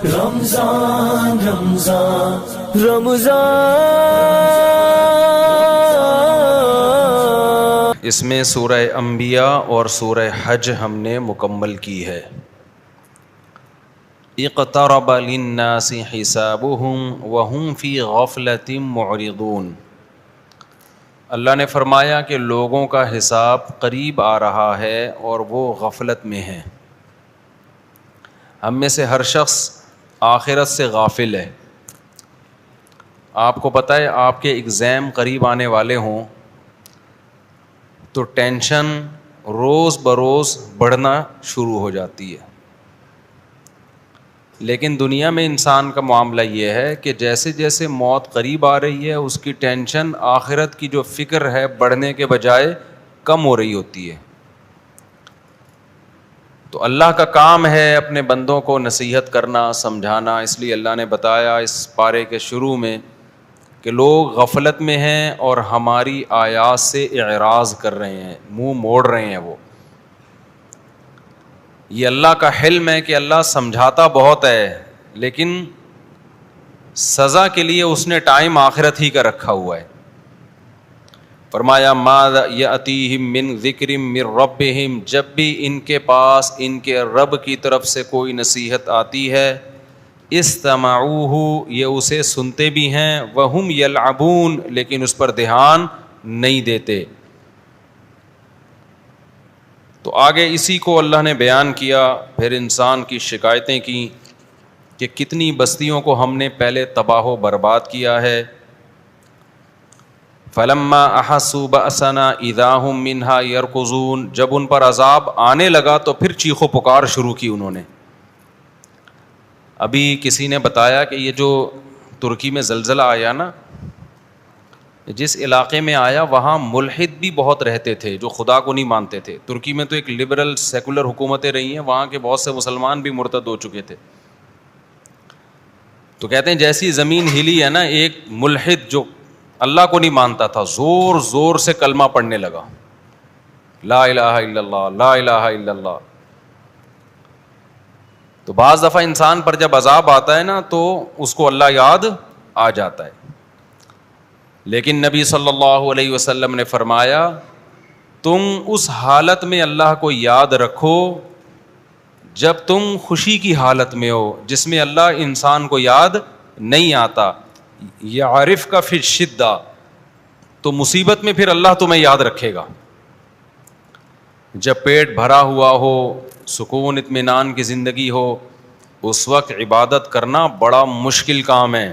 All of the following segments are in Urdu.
رمضان رمضان رمضان۔ اس میں سورہ انبیاء اور سورہ حج ہم نے مکمل کی ہے۔ اقترب للناس حسابهم وهم فی غفلۃ معرضون۔ اللہ نے فرمایا کہ لوگوں کا حساب قریب آ رہا ہے اور وہ غفلت میں ہیں۔ ہم میں سے ہر شخص آخرت سے غافل ہے۔ آپ کو پتہ ہے آپ کے ایگزام قریب آنے والے ہوں تو ٹینشن روز بروز بڑھنا شروع ہو جاتی ہے، لیکن دنیا میں انسان کا معاملہ یہ ہے کہ جیسے جیسے موت قریب آ رہی ہے اس کی ٹینشن آخرت کی جو فکر ہے بڑھنے کے بجائے کم ہو رہی ہوتی ہے۔ تو اللہ کا کام ہے اپنے بندوں کو نصیحت کرنا، سمجھانا، اس لیے اللہ نے بتایا اس پارے کے شروع میں کہ لوگ غفلت میں ہیں اور ہماری آیات سے اعراض کر رہے ہیں، منہ موڑ رہے ہیں۔ وہ یہ اللہ کا حلم ہے کہ اللہ سمجھاتا بہت ہے، لیکن سزا کے لیے اس نے ٹائم آخرت ہی کا رکھا ہوا ہے۔ فرمایا ما یأتیہم من ذکر من ربہم، جب بھی ان کے پاس ان کے رب کی طرف سے کوئی نصیحت آتی ہے، استمعوہ، یہ اسے سنتے بھی ہیں، وہم یلعبون، لیکن اس پر دھیان نہیں دیتے۔ تو آگے اسی کو اللہ نے بیان کیا، پھر انسان کی شکایتیں کی کہ کتنی بستیوں کو ہم نے پہلے تباہ و برباد کیا ہے۔ فلما احسوا بأسنا اذا هم منها يركضون، جب ان پر عذاب آنے لگا تو پھر چیخ و پکار شروع کی انہوں نے۔ ابھی کسی نے بتایا کہ یہ جو ترکی میں زلزلہ آیا نا، جس علاقے میں آیا وہاں ملحد بھی بہت رہتے تھے جو خدا کو نہیں مانتے تھے۔ ترکی میں تو ایک لبرل سیکولر حکومتیں رہی ہیں، وہاں کے بہت سے مسلمان بھی مرتد ہو چکے تھے۔ تو کہتے ہیں جیسی زمین ہلی ہے نا، ایک ملحد جو اللہ کو نہیں مانتا تھا زور زور سے کلمہ پڑھنے لگا، لا الہ الا اللہ، لا الہ الا اللہ۔ تو بعض دفعہ انسان پر جب عذاب آتا ہے نا تو اس کو اللہ یاد آ جاتا ہے، لیکن نبی صلی اللہ علیہ وسلم نے فرمایا تم اس حالت میں اللہ کو یاد رکھو جب تم خوشی کی حالت میں ہو، جس میں اللہ انسان کو یاد نہیں آتا۔ یعرف کا فی الشدہ، تو مصیبت میں پھر اللہ تمہیں یاد رکھے گا۔ جب پیٹ بھرا ہوا ہو، سکون اطمینان کی زندگی ہو، اس وقت عبادت کرنا بڑا مشکل کام ہے۔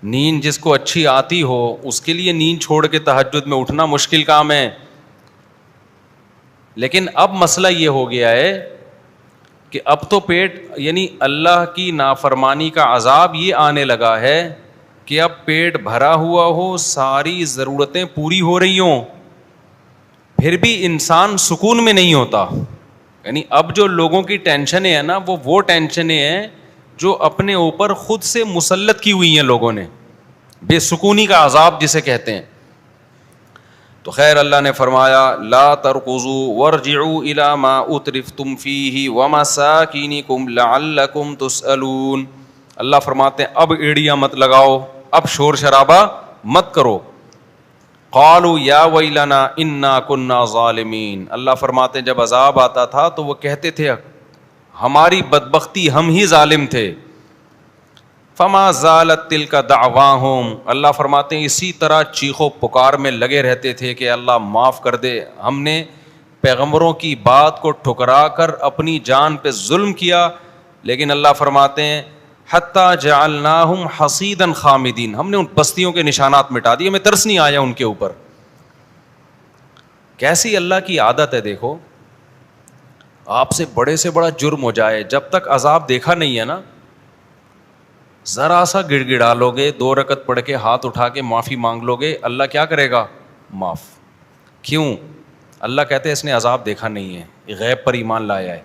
نیند جس کو اچھی آتی ہو اس کے لیے نیند چھوڑ کے تہجد میں اٹھنا مشکل کام ہے، لیکن اب مسئلہ یہ ہو گیا ہے کہ اب تو پیٹ یعنی اللہ کی نافرمانی کا عذاب یہ آنے لگا ہے کہ اب پیٹ بھرا ہوا ہو، ساری ضرورتیں پوری ہو رہی ہوں، پھر بھی انسان سکون میں نہیں ہوتا۔ یعنی اب جو لوگوں کی ٹینشنیں ہیں نا وہ ٹینشنیں ہیں جو اپنے اوپر خود سے مسلط کی ہوئی ہیں لوگوں نے، بے سکونی کا عذاب جسے کہتے ہیں۔ تو خیر اللہ نے فرمایا لا ترکضوا وارجعوا الی ما اترفتم فیہ ومساکینکم لعلکم تسألون۔ اللہ فرماتے ہیں اب ایڑیاں مت لگاؤ، اب شور شرابہ مت کرو۔ قالوا یا ویلنا انا کنا ظالمین، اللہ فرماتے ہیں جب عذاب آتا تھا تو وہ کہتے تھے ہماری بدبختی، ہم ہی ظالم تھے۔ فما زالت تلک دعواہم، اللہ فرماتے ہیں اسی طرح چیخو پکار میں لگے رہتے تھے کہ اللہ معاف کر دے، ہم نے پیغمبروں کی بات کو ٹھکرا کر اپنی جان پہ ظلم کیا، لیکن اللہ فرماتے ہیں حتی جعلناہم حصیدا خامدین، ہم نے ان بستیوں کے نشانات مٹا دیے، ہمیں ترس نہیں آیا ان کے اوپر۔ کیسی اللہ کی عادت ہے، دیکھو آپ سے بڑا جرم ہو جائے، جب تک عذاب دیکھا نہیں ہے نا، ذرا سا گڑ گڑا لو گے، 2 رکعت پڑھ کے ہاتھ اٹھا کے معافی مانگ لو گے، اللہ کیا کرے گا؟ معاف۔ کیوں؟ اللہ کہتے ہیں اس نے عذاب دیکھا نہیں ہے، یہ غیب پر ایمان لایا ہے۔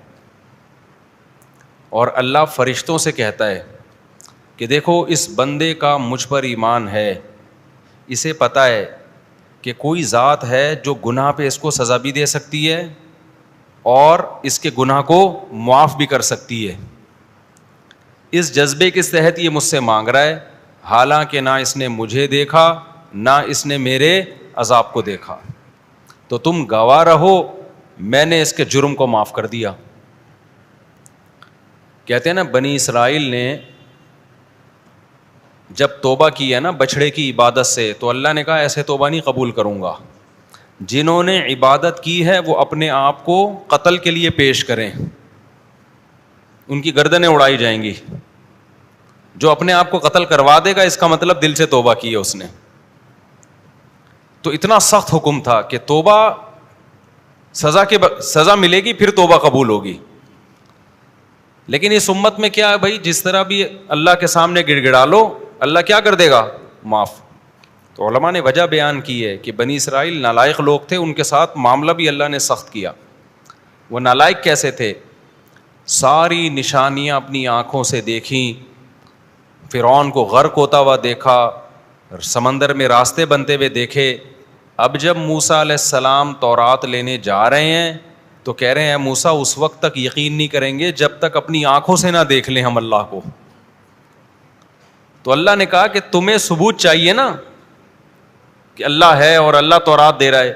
اور اللہ فرشتوں سے کہتا ہے کہ دیکھو اس بندے کا مجھ پر ایمان ہے، اسے پتہ ہے کہ کوئی ذات ہے جو گناہ پہ اس کو سزا بھی دے سکتی ہے اور اس کے گناہ کو معاف بھی کر سکتی ہے۔ اس جذبے کے تحت یہ مجھ سے مانگ رہا ہے، حالانکہ نہ اس نے مجھے دیکھا نہ اس نے میرے عذاب کو دیکھا، تو تم گواہ رہو میں نے اس کے جرم کو معاف کر دیا. کہتے ہیں نا بنی اسرائیل نے جب توبہ کی ہے نا بچھڑے کی عبادت سے، تو اللہ نے کہا ایسے توبہ نہیں قبول کروں گا. جنہوں نے عبادت کی ہے وہ اپنے آپ کو قتل کے لیے پیش کریں، ان کی گردنیں اڑائی جائیں گی. جو اپنے آپ کو قتل کروا دے گا اس کا مطلب دل سے توبہ کی ہے اس نے. تو اتنا سخت حکم تھا کہ توبہ سزا ملے گی پھر توبہ قبول ہوگی. لیکن اس امت میں کیا ہے بھائی، جس طرح بھی اللہ کے سامنے گڑ گڑا لو اللہ کیا کر دے گا؟ معاف. تو علماء نے وجہ بیان کی ہے کہ بنی اسرائیل نالائق لوگ تھے، ان کے ساتھ معاملہ بھی اللہ نے سخت کیا. وہ نالائق کیسے تھے؟ ساری نشانیاں اپنی آنکھوں سے دیکھیں، فرعون کو غرق ہوتا ہوا دیکھا، سمندر میں راستے بنتے ہوئے دیکھے. اب جب موسیٰ علیہ السلام تورات لینے جا رہے ہیں تو کہہ رہے ہیں موسیٰ اس وقت تک یقین نہیں کریں گے جب تک اپنی آنکھوں سے نہ دیکھ لیں ہم اللہ کو. تو اللہ نے کہا کہ تمہیں ثبوت چاہیے نا کہ اللہ ہے اور اللہ تورات دے رہا ہے.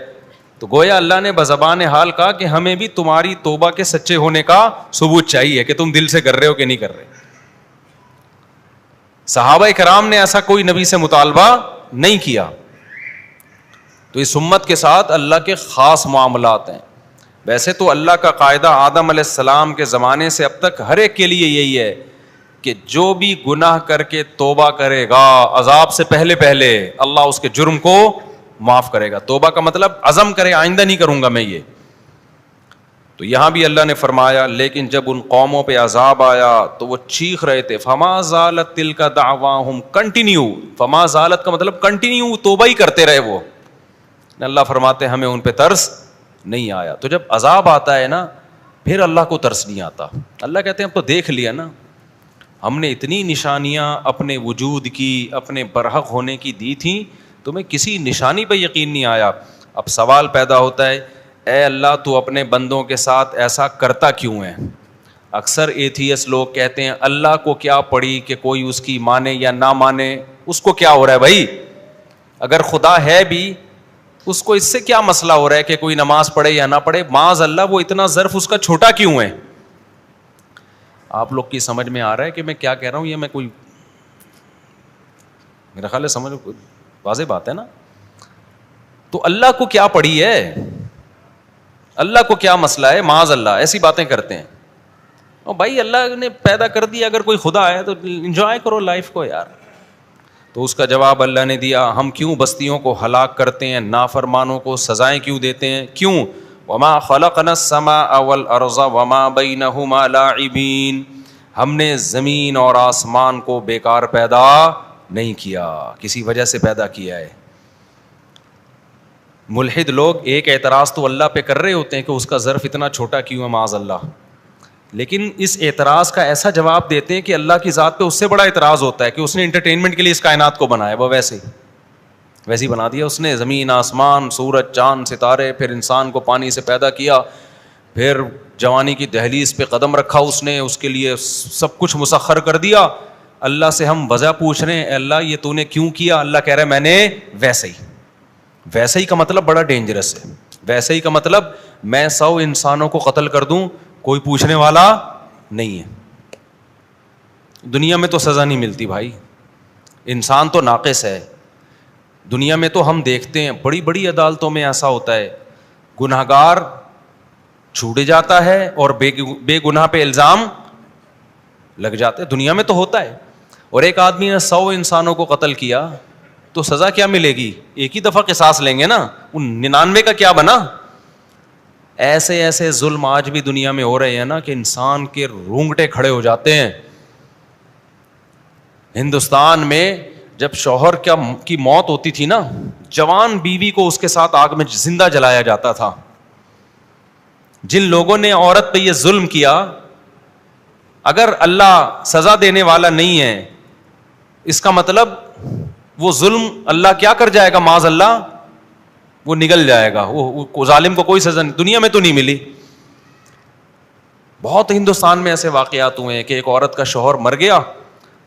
تو گویا اللہ نے بزبان حال کہا کہ ہمیں بھی تمہاری توبہ کے سچے ہونے کا ثبوت چاہیے کہ تم دل سے کر رہے ہو کہ نہیں کر رہے. صحابہ کرام نے ایسا کوئی نبی سے مطالبہ نہیں کیا. تو اس امت کے ساتھ اللہ کے خاص معاملات ہیں. ویسے تو اللہ کا قاعدہ آدم علیہ السلام کے زمانے سے اب تک ہر ایک کے لیے یہی ہے کہ جو بھی گناہ کر کے توبہ کرے گا عذاب سے پہلے اللہ اس کے جرم کو معاف کرے گا. توبہ کا مطلب عزم کرے آئندہ نہیں کروں گا میں یہ. تو یہاں بھی اللہ نے فرمایا لیکن جب ان قوموں پہ عذاب آیا تو وہ چیخ رہے تھے. فما زالت تلک دعواہم، کنٹینیو. فما زالت کا مطلب کنٹینیو توبہ ہی کرتے رہے وہ. اللہ فرماتے ہمیں ان پہ ترس نہیں آیا. تو جب عذاب آتا ہے نا پھر اللہ کو ترس نہیں آتا. اللہ کہتے ہیں اب تو دیکھ لیا نا، ہم نے اتنی نشانیاں اپنے وجود کی اپنے برحق ہونے کی دی تھیں، تمہیں کسی نشانی پہ یقین نہیں آیا. اب سوال پیدا ہوتا ہے اے اللہ تو اپنے بندوں کے ساتھ ایسا کرتا کیوں ہے؟ اکثر ایتھیس لوگ کہتے ہیں اللہ کو کیا پڑی کہ کوئی اس کی مانے یا نہ مانے، اس کو کیا ہو رہا ہے بھائی؟ اگر خدا ہے بھی اس کو اس سے کیا مسئلہ ہو رہا ہے کہ کوئی نماز پڑھے یا نہ پڑھے؟ معاذ اللہ وہ اتنا ظرف اس کا چھوٹا کیوں ہے؟ آپ لوگ کی سمجھ میں آ رہا ہے کہ میں کیا کہہ رہا ہوں؟ یہ میں کوئی میرا خیال ہے سمجھ واضح بات ہے نا. تو اللہ کو کیا پڑی ہے، اللہ کو کیا مسئلہ ہے؟ معاذ اللہ ایسی باتیں کرتے ہیں. اور بھائی اللہ نے پیدا کر دیا، اگر کوئی خدا ہے تو انجوائے کرو لائف کو یار. تو اس کا جواب اللہ نے دیا ہم کیوں بستیوں کو ہلاک کرتے ہیں، نافرمانوں کو سزائیں کیوں دیتے ہیں؟ کیوں؟ وما خلقنا السماء والارض وما بینہما لاعبین، ہم نے زمین اور آسمان کو بیکار پیدا نہیں کیا، کسی وجہ سے پیدا کیا ہے. ملحد لوگ ایک اعتراض تو اللہ پہ کر رہے ہوتے ہیں کہ اس کا ظرف اتنا چھوٹا کیوں ہے معاذ اللہ، لیکن اس اعتراض کا ایسا جواب دیتے ہیں کہ اللہ کی ذات پہ اس سے بڑا اعتراض ہوتا ہے کہ اس نے انٹرٹینمنٹ کے لیے اس کائنات کو بنایا، وہ ویسے ہی بنا دیا اس نے، زمین آسمان سورج چاند ستارے، پھر انسان کو پانی سے پیدا کیا، پھر جوانی کی دہلیز پہ قدم رکھا اس نے، اس کے لیے سب کچھ مسخر کر دیا. اللہ سے ہم وجہ پوچھ رہے ہیں اے اللہ یہ تو نے کیوں کیا؟ اللہ کہہ رہا ہے میں نے ویسے ہی کا مطلب بڑا ڈینجرس ہے. ویسے ہی کا مطلب میں 100 انسانوں کو قتل کر دوں کوئی پوچھنے والا نہیں ہے. دنیا میں تو سزا نہیں ملتی بھائی، انسان تو ناقص ہے. دنیا میں تو ہم دیکھتے ہیں بڑی بڑی عدالتوں میں ایسا ہوتا ہے گناہگار چھوٹ جاتا ہے اور بے گناہ پہ الزام لگ جاتے ہیں. دنیا میں تو ہوتا ہے. اور ایک آدمی نے 100 انسانوں کو قتل کیا تو سزا کیا ملے گی؟ ایک ہی دفعہ قصاص لیں گے نا، ان 99 کا کیا بنا؟ ایسے ظلم آج بھی دنیا میں ہو رہے ہیں نا کہ انسان کے رونگٹے کھڑے ہو جاتے ہیں. ہندوستان میں جب شوہر کی موت ہوتی تھی نا، جوان بیوی کو اس کے ساتھ آگ میں زندہ جلایا جاتا تھا. جن لوگوں نے عورت پہ یہ ظلم کیا، اگر اللہ سزا دینے والا نہیں ہے اس کا مطلب وہ ظلم اللہ کیا کر جائے گا؟ معاذ اللہ وہ نگل جائے گا. وہ ظالم کو کوئی سزا نہیں، دنیا میں تو نہیں ملی. بہت ہندوستان میں ایسے واقعات ہوئے ہیں کہ ایک عورت کا شوہر مر گیا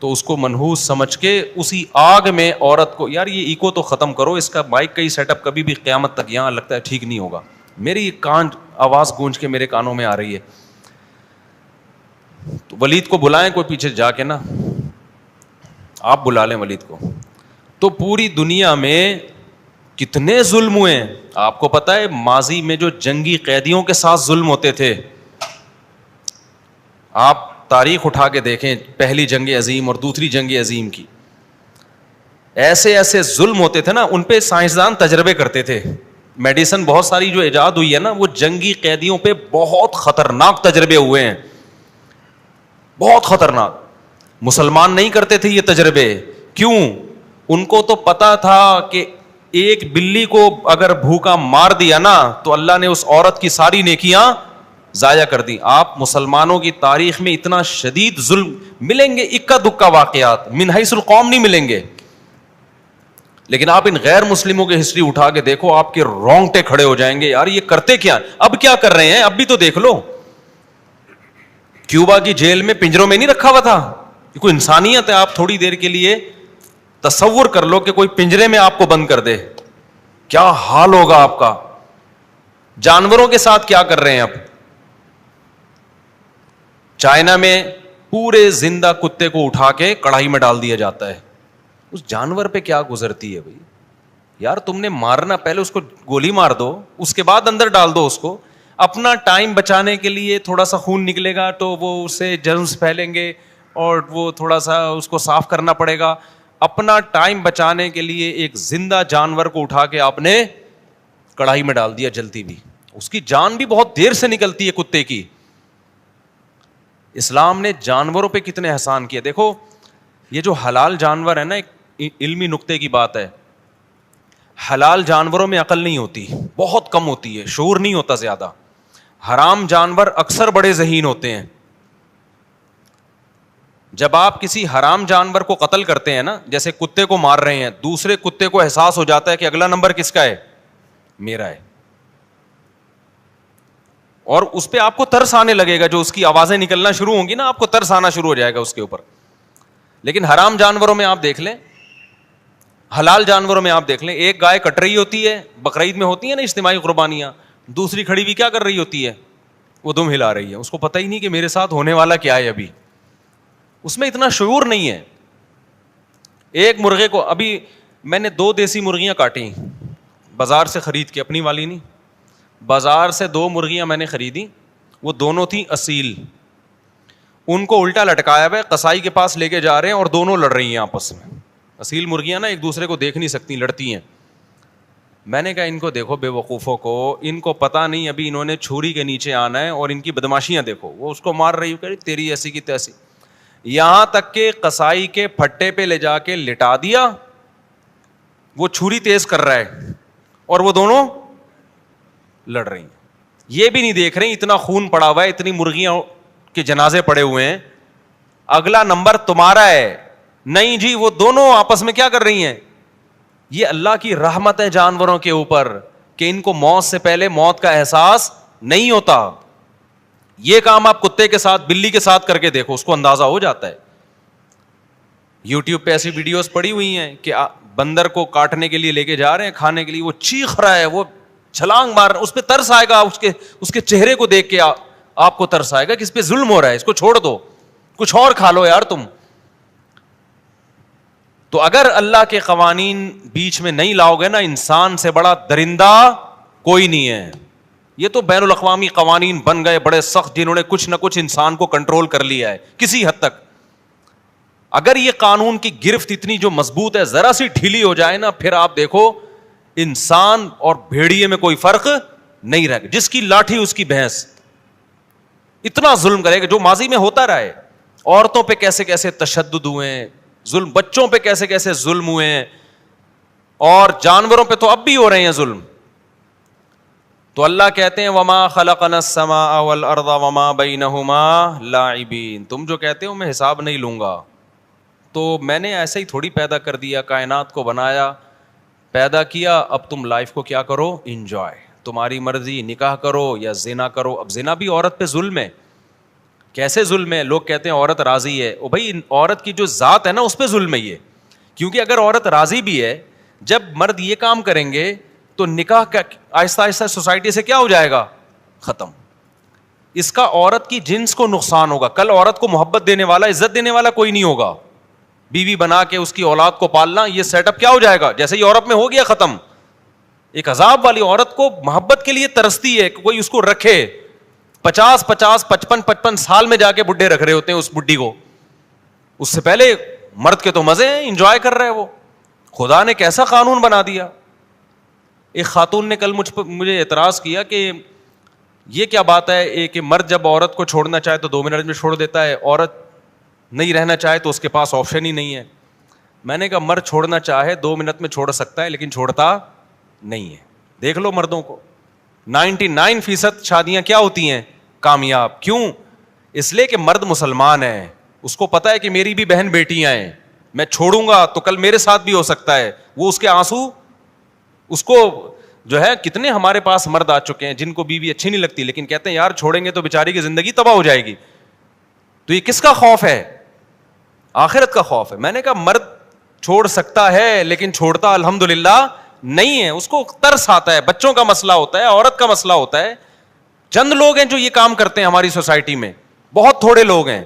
تو اس کو منحوس سمجھ کے اسی آگ میں عورت کو, یار یہ ایکو تو ختم کرو, اس کا مائک کا ہی سیٹ اپ کبھی بھی قیامت تک یہاں لگتا ہے ٹھیک نہیں ہوگا. میری کان آواز گونج کے میرے کانوں میں آ رہی ہے. تو ولید کو بلائیں کوئی پیچھے جا کے نا, آپ بلا لیں ولید کو. تو پوری دنیا میں کتنے ظلم ہوئے ہیں آپ کو پتا ہے. ماضی میں جو جنگی قیدیوں کے ساتھ ظلم ہوتے تھے, آپ تاریخ اٹھا کے دیکھیں, پہلی جنگ عظیم اور دوسری جنگ عظیم کی, ایسے ایسے ظلم ہوتے تھے نا, ان پہ سائنسدان تجربے کرتے تھے. میڈیسن بہت ساری جو ایجاد ہوئی ہے نا, وہ جنگی قیدیوں پہ بہت خطرناک تجربے ہوئے ہیں, بہت خطرناک. مسلمان نہیں کرتے تھے یہ تجربے. کیوں؟ ان کو تو پتا تھا کہ ایک بلی کو اگر بھوکا مار دیا نا تو اللہ نے اس عورت کی ساری نیکیاں ضائع کر دی. آپ مسلمانوں کی تاریخ میں اتنا شدید ظلم ملیں گے, اکا دکا واقعات, من حیث القوم نہیں ملیں گے. لیکن آپ ان غیر مسلموں کی ہسٹری اٹھا کے دیکھو, آپ کے رونگٹے کھڑے ہو جائیں گے, یار یہ کرتے کیا, اب کیا کر رہے ہیں, اب بھی تو دیکھ لو. کیوبا کی جیل میں پنجروں میں نہیں رکھا ہوا تھا, یہ کوئی انسانیت ہے؟ آپ تھوڑی دیر کے لیے تصور کر لو کہ کوئی پنجرے میں آپ کو بند کر دے, کیا حال ہوگا آپ کا. جانوروں کے ساتھ کیا کر رہے ہیں اب. چائنا میں پورے زندہ کتے کو اٹھا کے کڑھائی میں ڈال دیا جاتا ہے. اس جانور پہ کیا گزرتی ہے بھائی, یار تم نے مارنا, پہلے اس کو گولی مار دو, اس کے بعد اندر ڈال دو اس کو. اپنا ٹائم بچانے کے لیے تھوڑا سا خون نکلے گا تو وہ اس سے جرمز پھیلیں گے اور وہ تھوڑا سا اس کو صاف کرنا پڑے گا. اپنا ٹائم بچانے کے لیے ایک زندہ جانور کو اٹھا کے آپ نے کڑھائی میں ڈال دیا جلتی بھی, اس کی جان بھی بہت دیر سے نکلتی ہے کتے کی. اسلام نے جانوروں پہ کتنے احسان کیے. دیکھو یہ جو حلال جانور ہے نا, ایک علمی نقطے کی بات ہے, حلال جانوروں میں عقل نہیں ہوتی, بہت کم ہوتی ہے, شعور نہیں ہوتا زیادہ. حرام جانور اکثر بڑے ذہین ہوتے ہیں. جب آپ کسی حرام جانور کو قتل کرتے ہیں نا, جیسے کتے کو مار رہے ہیں, دوسرے کتے کو احساس ہو جاتا ہے کہ اگلا نمبر کس کا ہے, میرا ہے, اور اس پہ آپ کو ترس آنے لگے گا. جو اس کی آوازیں نکلنا شروع ہوں گی نا, آپ کو ترس آنا شروع ہو جائے گا اس کے اوپر. لیکن حرام جانوروں میں آپ دیکھ لیں, حلال جانوروں میں آپ دیکھ لیں, ایک گائے کٹ رہی ہوتی ہے, بقرعید میں ہوتی ہیں نا اجتماعی قربانیاں, دوسری کھڑی بھی کیا کر رہی ہوتی ہے, وہ دم ہلا رہی ہے. اس کو پتہ ہی نہیں کہ میرے ساتھ ہونے والا کیا ہے, ابھی اس میں اتنا شعور نہیں ہے. ایک مرغے کو, ابھی میں نے 2 دیسی مرغیاں کاٹی بازار سے خرید کے, اپنی والی نہیں, بازار سے 2 مرغیاں میں نے خریدی, وہ دونوں تھیں اصیل. ان کو الٹا لٹکایا ہوا ہے, قصائی کے پاس لے کے جا رہے ہیں اور دونوں لڑ رہی ہیں آپس میں. اصیل مرغیاں نا ایک دوسرے کو دیکھ نہیں سکتی, لڑتی ہیں. میں نے کہا ان کو دیکھو بے وقوفوں کو, ان کو پتا نہیں ابھی انہوں نے چھری کے نیچے آنا ہے, اور ان کی بدماشیاں دیکھو. وہ اس کو مار رہی, کہ تیری ایسی کی تیسی, یہاں تک کہ قصائی کے پھٹے پہ لے جا کے لٹا دیا, وہ چھری تیز کر رہا ہے اور وہ دونوں لڑ رہی ہیں. یہ بھی نہیں دیکھ رہے اتنا خون پڑا ہوا ہے, اتنی مرغیاں کے جنازے پڑے ہوئے ہیں, اگلا نمبر تمہارا ہے. نہیں جی, وہ دونوں آپس میں کیا کر رہی ہیں. یہ اللہ کی رحمت ہے جانوروں کے اوپر کہ ان کو موت سے پہلے موت کا احساس نہیں ہوتا. یہ کام آپ کتے کے ساتھ, بلی کے ساتھ کر کے دیکھو, اس کو اندازہ ہو جاتا ہے. یوٹیوب پہ ایسی ویڈیوز پڑی ہوئی ہیں کہ بندر کو کاٹنے کے لیے لے کے جا رہے ہیں, کھانے کے لیے, وہ چیخ رہا ہے, وہ چھلانگ مار رہا ہے, اس پہ ترس آئے گا, اس کے چہرے کو دیکھ کے آپ کو ترس آئے گا کہ اس پہ ظلم ہو رہا ہے, اس کو چھوڑ دو, کچھ اور کھا لو یار تم. تو اگر اللہ کے قوانین بیچ میں نہیں لاؤ گے نا, انسان سے بڑا درندہ کوئی نہیں ہے. یہ تو بین الاقوامی قوانین بن گئے بڑے سخت, جنہوں نے کچھ نہ کچھ انسان کو کنٹرول کر لیا ہے کسی حد تک. اگر یہ قانون کی گرفت اتنی جو مضبوط ہے, ذرا سی ڈھیلی ہو جائے نا, پھر آپ دیکھو انسان اور بھیڑیے میں کوئی فرق نہیں رہے گا. جس کی لاٹھی اس کی بھینس. اتنا ظلم کرے گا جو ماضی میں ہوتا رہا ہے. عورتوں پہ کیسے کیسے تشدد ہوئے ہیں, ظلم, بچوں پہ کیسے کیسے ظلم ہوئے ہیں, اور جانوروں پہ تو اب بھی ہو رہے ہیں ظلم. تو اللہ کہتے ہیں وما خلقنا السماء والارض وما بینہما لاعبین. تم جو کہتے ہو میں حساب نہیں لوں گا, تو میں نے ایسے ہی تھوڑی پیدا کر دیا, کائنات کو بنایا, پیدا کیا, اب تم لائف کو کیا کرو, انجوائے, تمہاری مرضی, نکاح کرو یا زنا کرو. اب زنا بھی عورت پہ ظلم ہے. کیسے ظلم ہے؟ لوگ کہتے ہیں عورت راضی ہے. او بھائی عورت کی جو ذات ہے نا اس پہ ظلم ہے یہ. کیونکہ اگر عورت راضی بھی ہے, جب مرد یہ کام کریں گے تو نکاح کا آہستہ آہستہ سوسائٹی سے کیا ہو جائے گا؟ ختم. اس کا عورت کی جنس کو نقصان ہوگا. کل عورت کو محبت دینے والا, عزت دینے والا کوئی نہیں ہوگا. بیوی بنا کے اس کی اولاد کو پالنا, یہ سیٹ اپ کیا ہو جائے گا؟ جیسے یورپ میں ہو گیا ختم. ایک عذاب والی عورت کو محبت کے لیے ترستی ہے کہ کوئی اس کو رکھے. 55 سال میں جا کے بڈھے رکھ رہے ہوتے ہیں اس بڈھی کو. اس سے پہلے مرد کے تو مزے ہیں, انجوائے کر رہے ہیں وہ. خدا نے کیسا قانون بنا دیا. ایک خاتون نے کل مجھے اعتراض کیا کہ یہ کیا بات ہے کہ مرد جب عورت کو چھوڑنا چاہے تو 2 منٹ میں چھوڑ دیتا ہے, عورت نہیں رہنا چاہے تو اس کے پاس آپشن ہی نہیں ہے. میں نے کہا مرد چھوڑنا چاہے 2 منٹ میں چھوڑ سکتا ہے لیکن چھوڑتا نہیں ہے. دیکھ لو مردوں کو, 99% شادیاں کیا ہوتی ہیں؟ کامیاب. کیوں؟ اس لیے کہ مرد مسلمان ہے, اس کو پتا ہے کہ میری بھی بہن بیٹیاں ہیں, میں چھوڑوں گا تو کل میرے ساتھ بھی ہو سکتا ہے. وہ اس کے آنسو اس کو جو ہے, کتنے ہمارے پاس مرد آ چکے ہیں جن کو بیوی اچھی نہیں لگتی لیکن کہتے ہیں یار چھوڑیں گے تو بیچاری کی زندگی تباہ ہو جائے گی. تو یہ کس کا خوف ہے؟ آخرت کا خوف ہے. میں نے کہا مرد چھوڑ سکتا ہے لیکن چھوڑتا الحمدللہ نہیں ہے. اس کو ترس آتا ہے, بچوں کا مسئلہ ہوتا ہے, عورت کا مسئلہ ہوتا ہے. چند لوگ ہیں جو یہ کام کرتے ہیں ہماری سوسائٹی میں, بہت تھوڑے لوگ ہیں.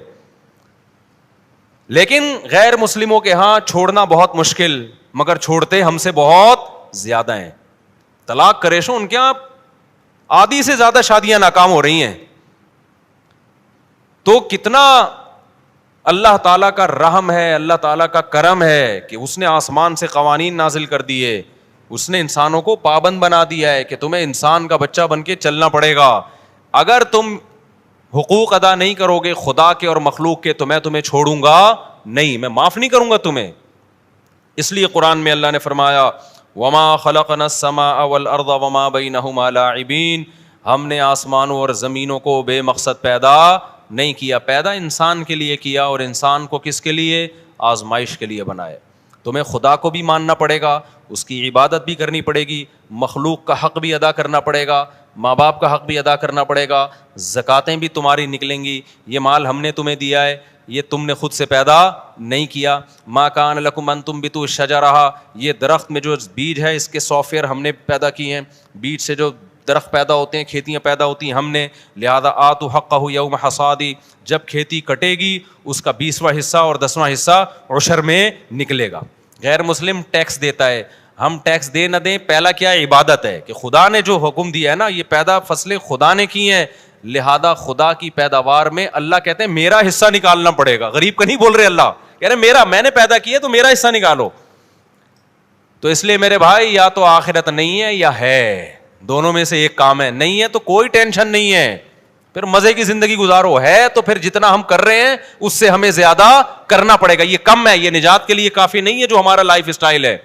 لیکن غیر مسلموں کے ہاں چھوڑنا بہت مشکل, مگر چھوڑتے ہم سے بہت زیادہ ہیں. طلاق کا ریشو ان کے یہاں آدھی سے زیادہ شادیاں ناکام ہو رہی ہیں. تو کتنا اللہ تعالیٰ کا رحم ہے, اللہ تعالیٰ کا کرم ہے کہ اس نے آسمان سے قوانین نازل کر دیے, اس نے انسانوں کو پابند بنا دیا ہے کہ تمہیں انسان کا بچہ بن کے چلنا پڑے گا. اگر تم حقوق ادا نہیں کرو گے خدا کے اور مخلوق کے تو میں تمہیں چھوڑوں گا نہیں, میں معاف نہیں کروں گا تمہیں. اس لیے قرآن میں اللہ نے فرمایا وما خلقنا السماء والارض وما بینہما لاعبین, ہم نے آسمانوں اور زمینوں کو بے مقصد پیدا نہیں کیا. پیدا انسان کے لیے کیا, اور انسان کو کس کے لیے؟ آزمائش کے لیے بنایا. تمہیں خدا کو بھی ماننا پڑے گا, اس کی عبادت بھی کرنی پڑے گی, مخلوق کا حق بھی ادا کرنا پڑے گا, ماں باپ کا حق بھی ادا کرنا پڑے گا, زکاتیں بھی تمہاری نکلیں گی. یہ مال ہم نے تمہیں دیا ہے, یہ تم نے خود سے پیدا نہیں کیا. ما کان لکم ان تنبتوا الشجرہ, یہ درخت میں جو بیج ہے اس کے سافٹ ویئر ہم نے پیدا کیے ہیں. بیج سے جو درخت پیدا ہوتے ہیں, کھیتیاں پیدا ہوتی ہیں ہم نے. لہذا آتوا حقہ یوم حصادی, جب کھیتی کٹے گی اس کا 20واں حصہ اور 10واں حصہ عشر میں نکلے گا. غیر مسلم ٹیکس دیتا ہے, ہم ٹیکس دے نہ دیں, پہلا کیا عبادت ہے کہ خدا نے جو حکم دیا ہے نا, یہ پیدا فصلیں خدا نے کی ہیں, لہذا خدا کی پیداوار میں اللہ کہتے ہیں میرا حصہ نکالنا پڑے گا. غریب کا نہیں بول رہے اللہ, کہہ رہے میرا, میں نے پیدا کیا تو میرا حصہ نکالو. تو اس لیے میرے بھائی یا تو آخرت نہیں ہے یا ہے, دونوں میں سے ایک کام ہے. نہیں ہے تو کوئی ٹینشن نہیں ہے, پھر مزے کی زندگی گزارو. ہے تو پھر جتنا ہم کر رہے ہیں اس سے ہمیں زیادہ کرنا پڑے گا. یہ کم ہے, یہ نجات کے لیے کافی نہیں ہے جو ہمارا لائف اسٹائل ہے.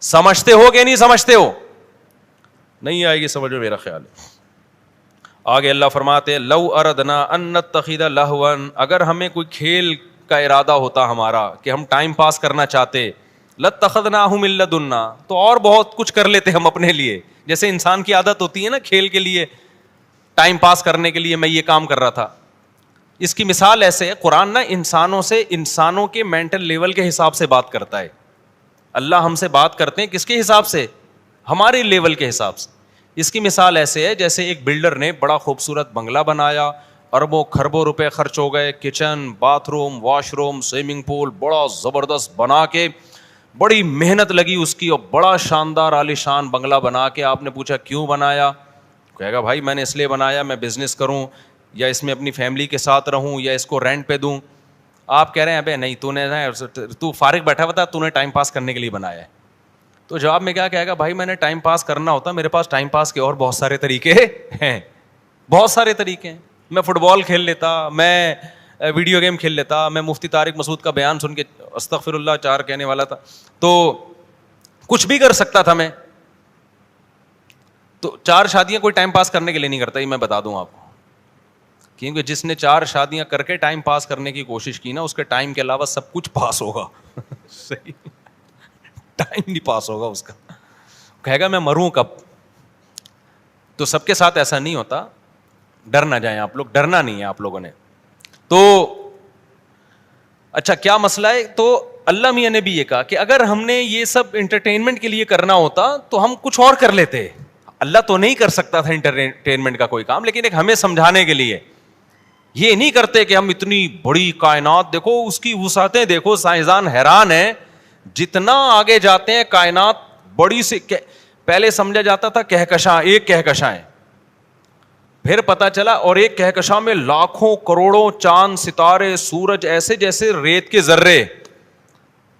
سمجھتے ہو کہ نہیں سمجھتے ہو؟ نہیں آئے گی سمجھ میں میرا خیال ہے. آگے اللہ فرماتے لو اردنا ان نتخذ لہوا, اگر ہمیں کوئی کھیل کا ارادہ ہوتا ہمارا کہ ہم ٹائم پاس کرنا چاہتے, لاتخذناہ من لدنا, تو اور بہت کچھ کر لیتے ہم اپنے لیے. جیسے انسان کی عادت ہوتی ہے نا کھیل کے لیے, ٹائم پاس کرنے کے لیے میں یہ کام کر رہا تھا. اس کی مثال ایسے ہے, قرآن نا انسانوں سے, انسانوں کے مینٹل لیول کے حساب سے بات کرتا ہے. اللہ ہم سے بات کرتے ہیں کس کے حساب سے؟ ہمارے لیول کے حساب سے. اس کی مثال ایسے ہے جیسے ایک بلڈر نے بڑا خوبصورت بنگلہ بنایا, اربوں خربوں روپے خرچ ہو گئے, kitchen, bath room, wash room, swimming pool بڑا زبردست بنا کے, بڑی محنت لگی اس کی, اور بڑا شاندار عالیشان بنگلہ بنا کے آپ نے پوچھا کیوں بنایا؟ کہے گا بھائی میں نے اس لیے بنایا, میں بزنس کروں یا اس میں اپنی فیملی کے ساتھ رہوں یا اس کو رینٹ پہ دوں. آپ کہہ رہے ہیں ابے نہیں, تو فارغ بیٹھا ہوا تھا, تو نے ٹائم پاس کرنے کے لیے بنایا ہے. تو جواب میں کیا کہے گا, بھائی میں نے ٹائم پاس کرنا ہوتا, میرے پاس ٹائم پاس کے اور بہت سارے طریقے ہیں, بہت سارے طریقے ہیں. میں فٹ بال کھیل لیتا, میں ویڈیو گیم کھیل لیتا, میں مفتی طارق مسعود کا بیان سن کے استغفر اللہ 4 کہنے والا تھا, تو کچھ بھی کر سکتا تھا میں. تو 4 شادیاں کوئی ٹائم پاس کرنے کے لیے نہیں کرتا, یہ میں بتا دوں آپ کو, کیونکہ جس نے 4 شادیاں کر کے ٹائم پاس کرنے کی کوشش کی نا, اس کے ٹائم کے علاوہ سب کچھ پاس ہوگا. صحیح, ٹائم نہیں پاس ہوگا اس کا. کہے گا میں مروں کب. تو سب کے ساتھ ایسا نہیں ہوتا, ڈر نہ جائیں آپ لوگ, ڈرنا نہیں ہے آپ لوگوں نے. تو اچھا کیا مسئلہ ہے؟ تو اللہ میاں نے بھی یہ کہا کہ اگر ہم نے یہ سب انٹرٹینمنٹ کے لیے کرنا ہوتا تو ہم کچھ اور کر لیتے. اللہ تو نہیں کر سکتا تھا انٹرٹینمنٹ کا کوئی کام, لیکن ایک ہمیں سمجھانے کے لیے یہ نہیں کرتے کہ ہم اتنی بڑی کائنات دیکھو, اس کی وسعتیں دیکھو, سائنسدان حیران ہیں جتنا آگے جاتے ہیں کائنات بڑی سے. پہلے سمجھا جاتا تھا کہکشاں, ایک کہکشاں ہے, پھر پتا چلا اور ایک کہکشاں میں لاکھوں کروڑوں چاند ستارے سورج ایسے جیسے ریت کے ذرے.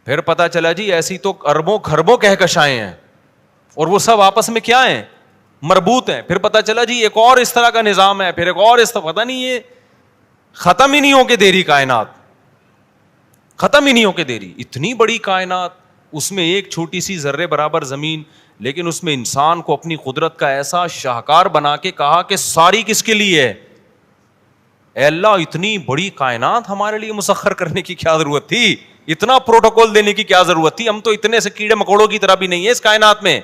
پھر پتا چلا جی ایسی تو اربوں خربوں کہکشائیں ہیں اور وہ سب آپس میں کیا ہیں, مربوط ہیں. پھر پتا چلا جی ایک اور اس طرح کا نظام ہے, پھر ایک اور اس طرح, پتا نہیں یہ ختم ہی نہیں ہو کے دے رہی کائنات, ختم ہی نہیں ہو کے دے رہی. اتنی بڑی کائنات, اس میں ایک چھوٹی سی ذرے برابر زمین, لیکن اس میں انسان کو اپنی قدرت کا ایسا شاہکار بنا کے کہا کہ ساری کس کے لیے ہے. اے اللہ اتنی بڑی کائنات ہمارے لیے مسخر کرنے کی کیا ضرورت تھی, اتنا پروٹوکول دینے کی کیا ضرورت تھی, ہم تو اتنے سے کیڑے مکوڑوں کی طرح بھی نہیں ہے اس کائنات میں.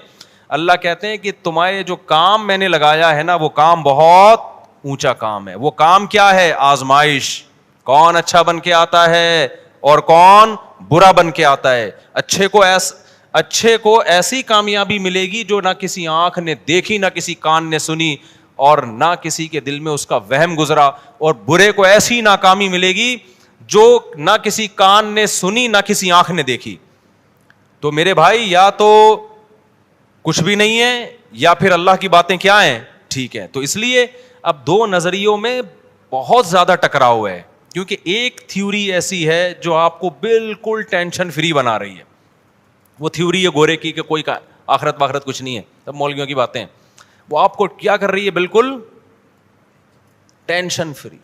اللہ کہتے ہیں کہ تمہارے جو کام میں نے لگایا ہے نا وہ کام بہت اونچا کام ہے. وہ کام کیا ہے؟ آزمائش. کون اچھا بن کے آتا ہے اور کون برا بن کے آتا ہے. اچھے کو ایسی کامیابی ملے گی جو نہ کسی آنکھ نے دیکھی, نہ کسی کان نے سنی, اور نہ کسی کے دل میں اس کا وہم گزرا. اور برے کو ایسی ناکامی ملے گی جو نہ کسی کان نے سنی, نہ کسی آنکھ نے دیکھی. تو میرے بھائی یا تو کچھ بھی نہیں ہے یا پھر اللہ کی باتیں کیا ہیں, ٹھیک ہے. تو اس لیے اب دو نظریوں میں بہت زیادہ ٹکراؤ ہے, کیونکہ ایک تھیوری ایسی ہے جو آپ کو بالکل ٹینشن فری بنا رہی ہے. وہ تھیوری ہے گورے کی کہ کوئی آخرت باخرت کچھ نہیں ہے, سب مولویوں کی باتیں. وہ آپ کو کیا کر رہی ہے؟ بالکل ٹینشن فری.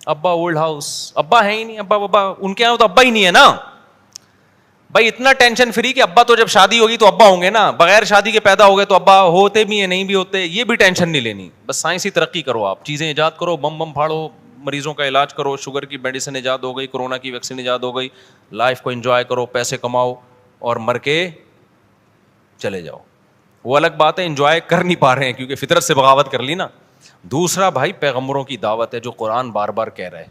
ابا اولڈ ہاؤس, ابا ہے ہی نہیں, ابا بابا ان کے یہاں تو ابا ہی نہیں ہے نا بھائی. اتنا ٹینشن فری کہ ابا تو جب شادی ہوگی تو ابا ہوں گے نا, بغیر شادی کے پیدا ہو گئے تو ابا ہوتے بھی ہیں نہیں بھی ہوتے, یہ بھی ٹینشن نہیں لینی. بس سائنسی ترقی کرو, آپ چیزیں ایجاد کرو, بم بم پھاڑو, مریضوں کا علاج کرو, شوگر کی میڈیسن ایجاد ہو گئی, کورونا کی ویکسین ایجاد ہو گئی, لائف کو انجوائے کرو, پیسے کماؤ اور مر کے چلے جاؤ. وہ الگ بات ہے انجوائے کر نہیں پا رہے ہیں کیونکہ فطرت سے بغاوت کر لی نا. دوسرا بھائی پیغمبروں کی دعوت ہے جو قرآن بار بار کہہ رہا ہے,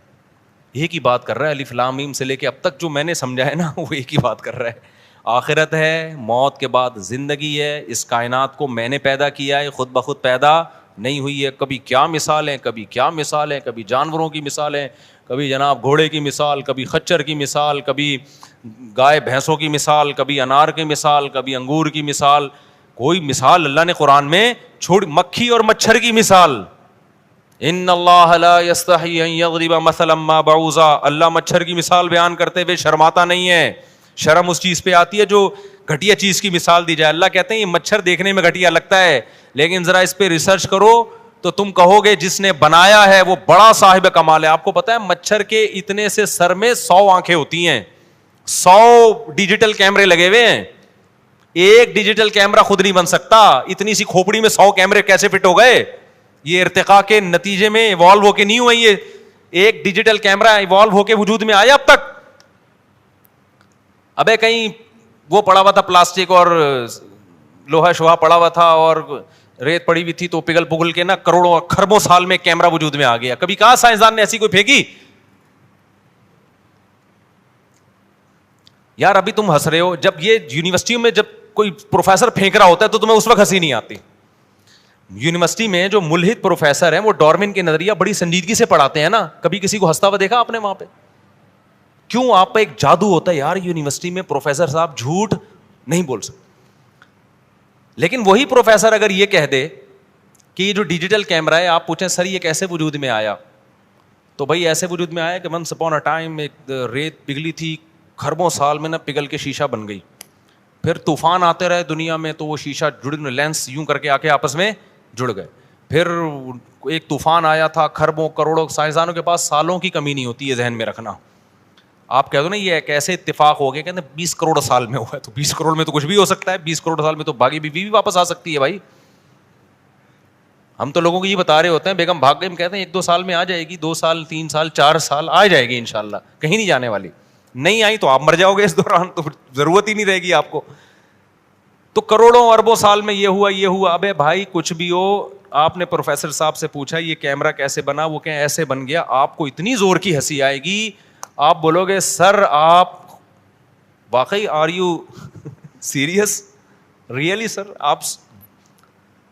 ایک ہی بات کر رہا ہے, الف لام میم سے لے کے اب تک جو میں نے سمجھا ہے نا وہ ایک ہی بات کر رہا ہے. آخرت ہے, موت کے بعد زندگی ہے, اس کائنات کو میں نے پیدا کیا ہے, خود بخود پیدا نہیں ہوئی ہے. کبھی کیا مثال ہے, کبھی کیا مثال ہے, کبھی جانوروں کی مثال ہے, کبھی جناب گھوڑے کی مثال, کبھی خچر کی مثال, کبھی گائے بھینسوں کی مثال, کبھی انار کی مثال, کبھی انگور کی مثال. کوئی مثال اللہ نے قرآن میں چھوڑ, مکھی اور مچھر کی مثال. ان اللہ لا یستحی ان یضرب مثلا ما بعوضا, اللہ مچھر کی مثال بیان کرتے ہوئے شرماتا نہیں ہے. شرم اس چیز پہ آتی ہے جو گھٹیا چیز کی مثال دی جائے. اللہ کہتے ہیں یہ مچھر دیکھنے میں گھٹیا لگتا ہے لیکن ذرا اس پہ ریسرچ کرو تو تم کہو گے جس نے بنایا ہے وہ بڑا صاحب کمال ہے. آپ کو پتا ہے مچھر کے اتنے سے سر میں 100 آنکھیں ہوتی ہیں, 100 ڈیجیٹل کیمرے لگے ہوئے ہیں. ایک ڈیجیٹل کیمرہ خود نہیں بن سکتا, اتنی سی کھوپڑی میں 100 کیمرے کیسے فٹ ہو گئے؟ یہ ارتقاء کے نتیجے میں ایوالو ہو کے نہیں ہوئی. یہ ایک ڈیجیٹل کیمرہ ایوالو ہو کے وجود میں آیا اب تک؟ ابے کہیں وہ پڑا ہوا تھا پلاسٹک اور لوہا شوہا پڑا ہوا تھا اور ریت پڑی ہوئی تھی تو پگھل پگھل کے نا کروڑوں خربوں سال میں کیمرہ وجود میں آ گیا. کبھی کہاں سائنسدان نے ایسی کوئی پھینکی؟ یار ابھی تم ہنس رہے ہو, جب یہ یونیورسٹی میں جب کوئی پروفیسر پھینک رہا ہوتا ہے تو تمہیں اس وقت ہنسی نہیں آتی. یونیورسٹی میں جو ملحد پروفیسر ہیں وہ ڈارون کے نظریہ بڑی سنجیدگی سے پڑھاتے ہیں نا, کبھی کسی کو ہنستا ہوا دیکھا آپ نے وہاں پہ؟ کیوں؟ آپ پہ ایک جادو ہوتا ہے یار, یونیورسٹی میں پروفیسر صاحب جھوٹ نہیں بول سکتے. لیکن وہی پروفیسر اگر یہ کہہ دے کہ یہ جو ڈیجیٹل کیمرہ ہے, آپ پوچھیں سر یہ کیسے وجود میں آیا, تو بھائی ایسے وجود میں آیا کہ ونس اپون اے ٹائم ایک ریت پگھلی تھی, خربوں سال میں نا پگھل کے شیشہ بن گئی, پھر طوفان آتے رہے دنیا میں تو وہ شیشہ لینس یوں کر کے آ کے آپس میں جڑ گئے, پھر ایک طوفان آیا تھا, خربوں کروڑوں, سائنسدانوں کے پاس سالوں کی کمی نہیں ہوتی ہے, ذہن میں رکھنا. آپ کہہ دو نا یہ ایک ایسے اتفاق ہو گیا, کہتے ہیں 20 کروڑ سال میں ہوا ہے, تو 20 کروڑ میں تو کچھ بھی ہو سکتا ہے, 20 کروڑ سال میں تو بھاگی بیوی بھی واپس آ سکتی ہے بھائی. ہم تو لوگوں کو یہ بتا رہے ہوتے ہیں بیگم بھاگ گئی, ہم کہتے ہیں 1-2 سال میں آ جائے گی, 2 سال 3 سال 4 سال آ جائے گی انشاءاللہ, کہیں نہیں جانے والی. نہیں آئی تو آپ مر جاؤ گے اس دوران, تو ضرورت ہی نہیں رہے گی آپ کو. تو کروڑوں اربوں سال میں یہ ہوا. ابے بھائی کچھ بھی ہو, آپ نے پروفیسر صاحب سے پوچھا یہ کیمرہ کیسے بنا, وہ کہیں ایسے بن گیا, آپ کو اتنی زور کی ہنسی آئے گی, آپ بولو گے سر آپ واقعی آر یو سیریس, ریئلی سر آپ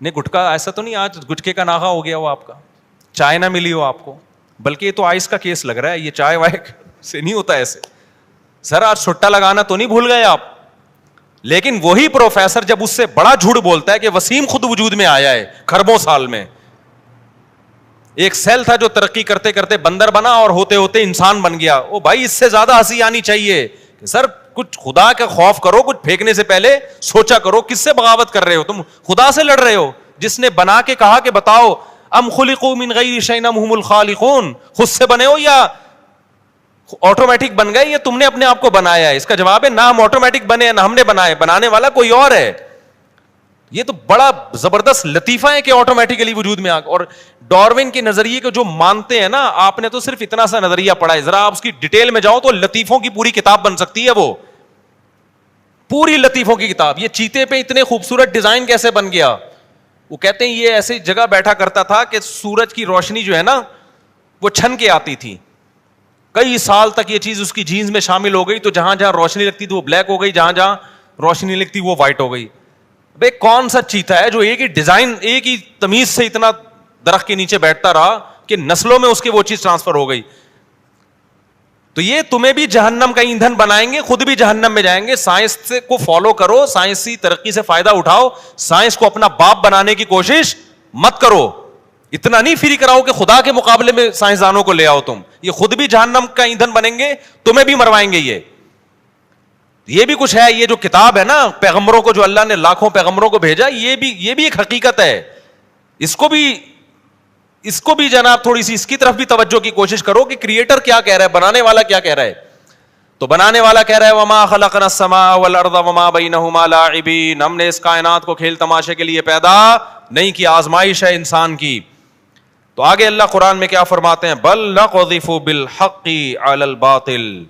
نے گٹکا ایسا تو نہیں آج گٹکے کا ناغا ہو گیا وہ آپ کا, چائے نہ ملی ہو آپ کو, بلکہ یہ تو آئس کا کیس لگ رہا ہے, یہ چائے وائے سے نہیں ہوتا ایسے. سر آج چھٹا لگانا تو نہیں بھول گئے آپ. لیکن وہی پروفیسر جب اس سے بڑا جھوٹ بولتا ہے کہ وسیم خود وجود میں آیا ہے کھربوں سال میں, ایک سیل تھا جو ترقی کرتے کرتے بندر بنا اور ہوتے ہوتے انسان بن گیا, او بھائی اس سے زیادہ ہنسی آنی چاہیے کہ سر کچھ خدا کا خوف کرو, کچھ پھینکنے سے پہلے سوچا کرو کس سے بغاوت کر رہے ہو تم, خدا سے لڑ رہے ہو جس نے بنا کے کہا کہ بتاؤ ام خلقوا من غیر شیء ام هم الخالقون, خود سے بنے ہو یا آٹومیٹک بن گئے, یہ تم نے اپنے آپ کو بنایا ہے. اس کا جواب ہے نہ ہم آٹومیٹک بنے نہ ہم نے بنائے, بنانے والا کوئی اور ہے. یہ تو بڑا زبردست لطیفہ ہے کہ آٹومیٹیکلی وجود میں آ, اور ڈارون کے نظریے کو جو مانتے ہیں نا, آپ نے تو صرف اتنا سا نظریہ پڑھا ہے, ذرا آپ اس کی ڈیٹیل میں جاؤ تو لطیفوں کی پوری کتاب بن سکتی ہے, وہ پوری لطیفوں کی کتاب. یہ چیتے پہ اتنے خوبصورت ڈیزائن کیسے بن گیا, وہ کہتے ہیں یہ ایسی جگہ بیٹھا کرتا تھا کہ سورج کی روشنی جو ہے نا وہ چھن کے آتی تھی, کئی سال تک یہ چیز اس کی جینز میں شامل ہو گئی, تو جہاں جہاں روشنی لگتی تھی وہ بلیک ہو گئی, جہاں جہاں روشنی لگتی وہ وائٹ ہو گئی. بھائی کون سا چیتا ہے جو ایک ہی ڈیزائن ایک ہی تمیز سے اتنا درخت کے نیچے بیٹھتا رہا کہ نسلوں میں اس کی وہ چیز ٹرانسفر ہو گئی. تو یہ تمہیں بھی جہنم کا ایندھن بنائیں گے, خود بھی جہنم میں جائیں گے. سائنس کو فالو کرو, سائنسی ترقی سے فائدہ اٹھاؤ, سائنس کو اپنا باپ بنانے کی کوشش مت کرو. اتنا نہیں فری کراؤ کہ خدا کے مقابلے میں سائنسدانوں کو لے آؤ تم, یہ خود بھی جہنم کا ایندھن بنیں گے, تمہیں بھی مروائیں گے. یہ بھی کچھ ہے, یہ جو کتاب ہے نا پیغمبروں کو جو اللہ نے لاکھوں پیغمبروں کو بھیجا, یہ بھی ایک حقیقت ہے. اس کو بھی جناب تھوڑی سی اس کی طرف بھی توجہ کی کوشش کرو کہ کریٹر کیا کہہ رہا ہے, بنانے والا کیا کہہ رہا ہے. تو بنانے والا کہہ رہا ہے وما خلقنا السماء والارض وما بینہما لاعبین, ہم نے اس کائنات کو کھیل تماشے کے لیے پیدا نہیں کیا, آزمائش ہے انسان کی. تو آگے اللہ قرآن میں کیا فرماتے ہیں, بل نقذف بالحق علی الباطل,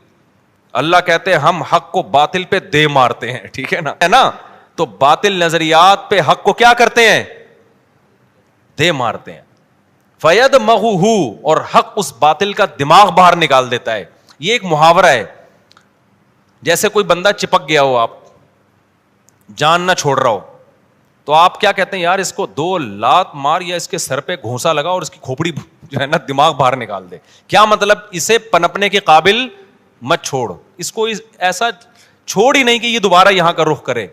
اللہ کہتے ہیں ہم حق کو باطل پہ دے مارتے ہیں. ٹھیک ہے نا, تو باطل نظریات پہ حق کو کیا کرتے ہیں, دے مارتے ہیں. فیدمغہ, اور حق اس باطل کا دماغ باہر نکال دیتا ہے. یہ ایک محاورہ ہے, جیسے کوئی بندہ چپک گیا ہو, آپ جان نہ چھوڑ رہا ہو, تو آپ کیا کہتے ہیں یار اس کو 2 لات مار یا اس کے سر پہ گھونسا لگا اور اس کی کھوپڑی جو ہے نا دماغ باہر نکال دے. کیا مطلب, اسے پنپنے کے قابل مت چھوڑ, اس کو ایسا چھوڑ ہی نہیں کہ یہ دوبارہ یہاں کا رخ کرے.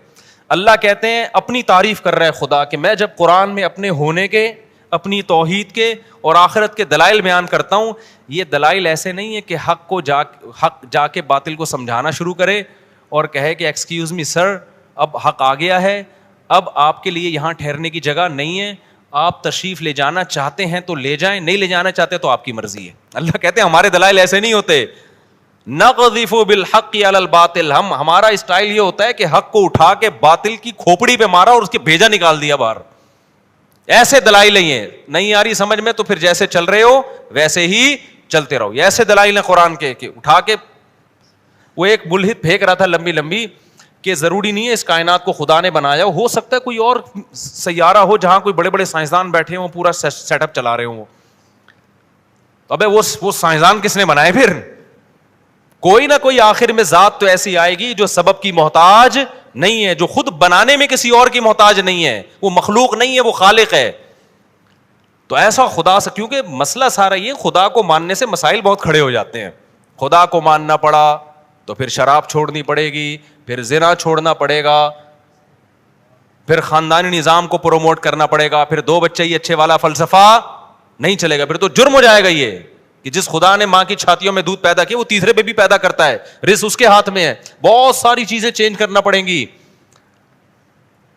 اللہ کہتے ہیں اپنی تعریف کر رہا ہے خدا کہ میں جب قرآن میں اپنے ہونے کے, اپنی توحید کے اور آخرت کے دلائل بیان کرتا ہوں, یہ دلائل ایسے نہیں ہے کہ حق جا کے باطل کو سمجھانا شروع کرے اور کہے کہ ایکسکیوز می سر اب حق آ گیا ہے, اب آپ کے لیے یہاں ٹھہرنے کی جگہ نہیں ہے, آپ تشریف لے جانا چاہتے ہیں تو لے جائیں, نہیں لے جانا چاہتے تو آپ کی مرضی ہے. اللہ کہتے ہیں ہمارے دلائل ایسے نہیں ہوتے. نقذف بالحق علی الباطل, ہمارا اسٹائل یہ ہوتا ہے کہ حق کو اٹھا کے باطل کی کھوپڑی پہ مارا اور اس کے بھیجا نکال دیا باہر. ایسے دلائل نہیں آ رہی سمجھ میں, تو پھر جیسے چل رہے ہو ویسے ہی چلتے رہو. ایسے دلائل ہیں قرآن کے کہ اٹھا کے, وہ ایک ملحد پھینک رہا تھا لمبی کہ ضروری نہیں ہے اس کائنات کو خدا نے بنایا ہو سکتا ہے کوئی اور سیارہ ہو جہاں کوئی بڑے بڑے سائنسدان بیٹھے ہوں, پورا سیٹ اپ چلا رہے ہوں. ابے وہ سائنسدان کس نے بنائے, پھر کوئی نہ کوئی آخر میں ذات تو ایسی آئے گی جو سبب کی محتاج نہیں ہے, جو خود بنانے میں کسی اور کی محتاج نہیں ہے, وہ مخلوق نہیں ہے, وہ خالق ہے. تو ایسا خدا سے, کیونکہ مسئلہ سارا یہ خدا کو ماننے سے مسائل بہت کھڑے ہو جاتے ہیں. خدا کو ماننا پڑا تو پھر شراب چھوڑنی پڑے گی, پھر زنا چھوڑنا پڑے گا, پھر خاندانی نظام کو پروموٹ کرنا پڑے گا, پھر 2 بچے ہی اچھے والا فلسفہ نہیں چلے گا, پھر تو جرم ہو جائے گا یہ کہ جس خدا نے ماں کی چھاتیوں میں دودھ پیدا کیا وہ تیسرے پہ بھی پیدا کرتا ہے, رزق اس کے ہاتھ میں ہے. بہت ساری چیزیں چینج کرنا پڑیں گی,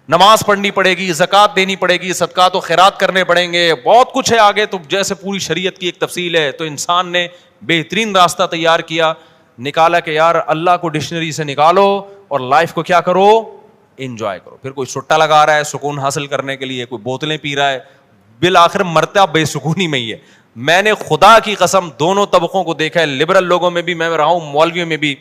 نماز پڑھنی پڑے گی, زکوٰۃ دینی پڑے گی, صدقات و خیرات کرنے پڑیں گے, بہت کچھ ہے آگے. تو جیسے پوری شریعت کی ایک تفصیل ہے, تو انسان نے بہترین راستہ تیار کیا, نکالا کہ یار اللہ کو ڈکشنری سے نکالو اور لائف کو کیا کرو, انجوائے کرو. پھر کوئی سٹا لگا رہا ہے سکون حاصل کرنے کے لیے, کوئی بوتلیں پی رہا ہے, بالآخر مرتا بے سکونی میں ہی ہے. میں نے خدا کی قسم دونوں طبقوں کو دیکھا ہے, لبرل لوگوں میں بھی میں رہا ہوں, مولویوں میں بھی.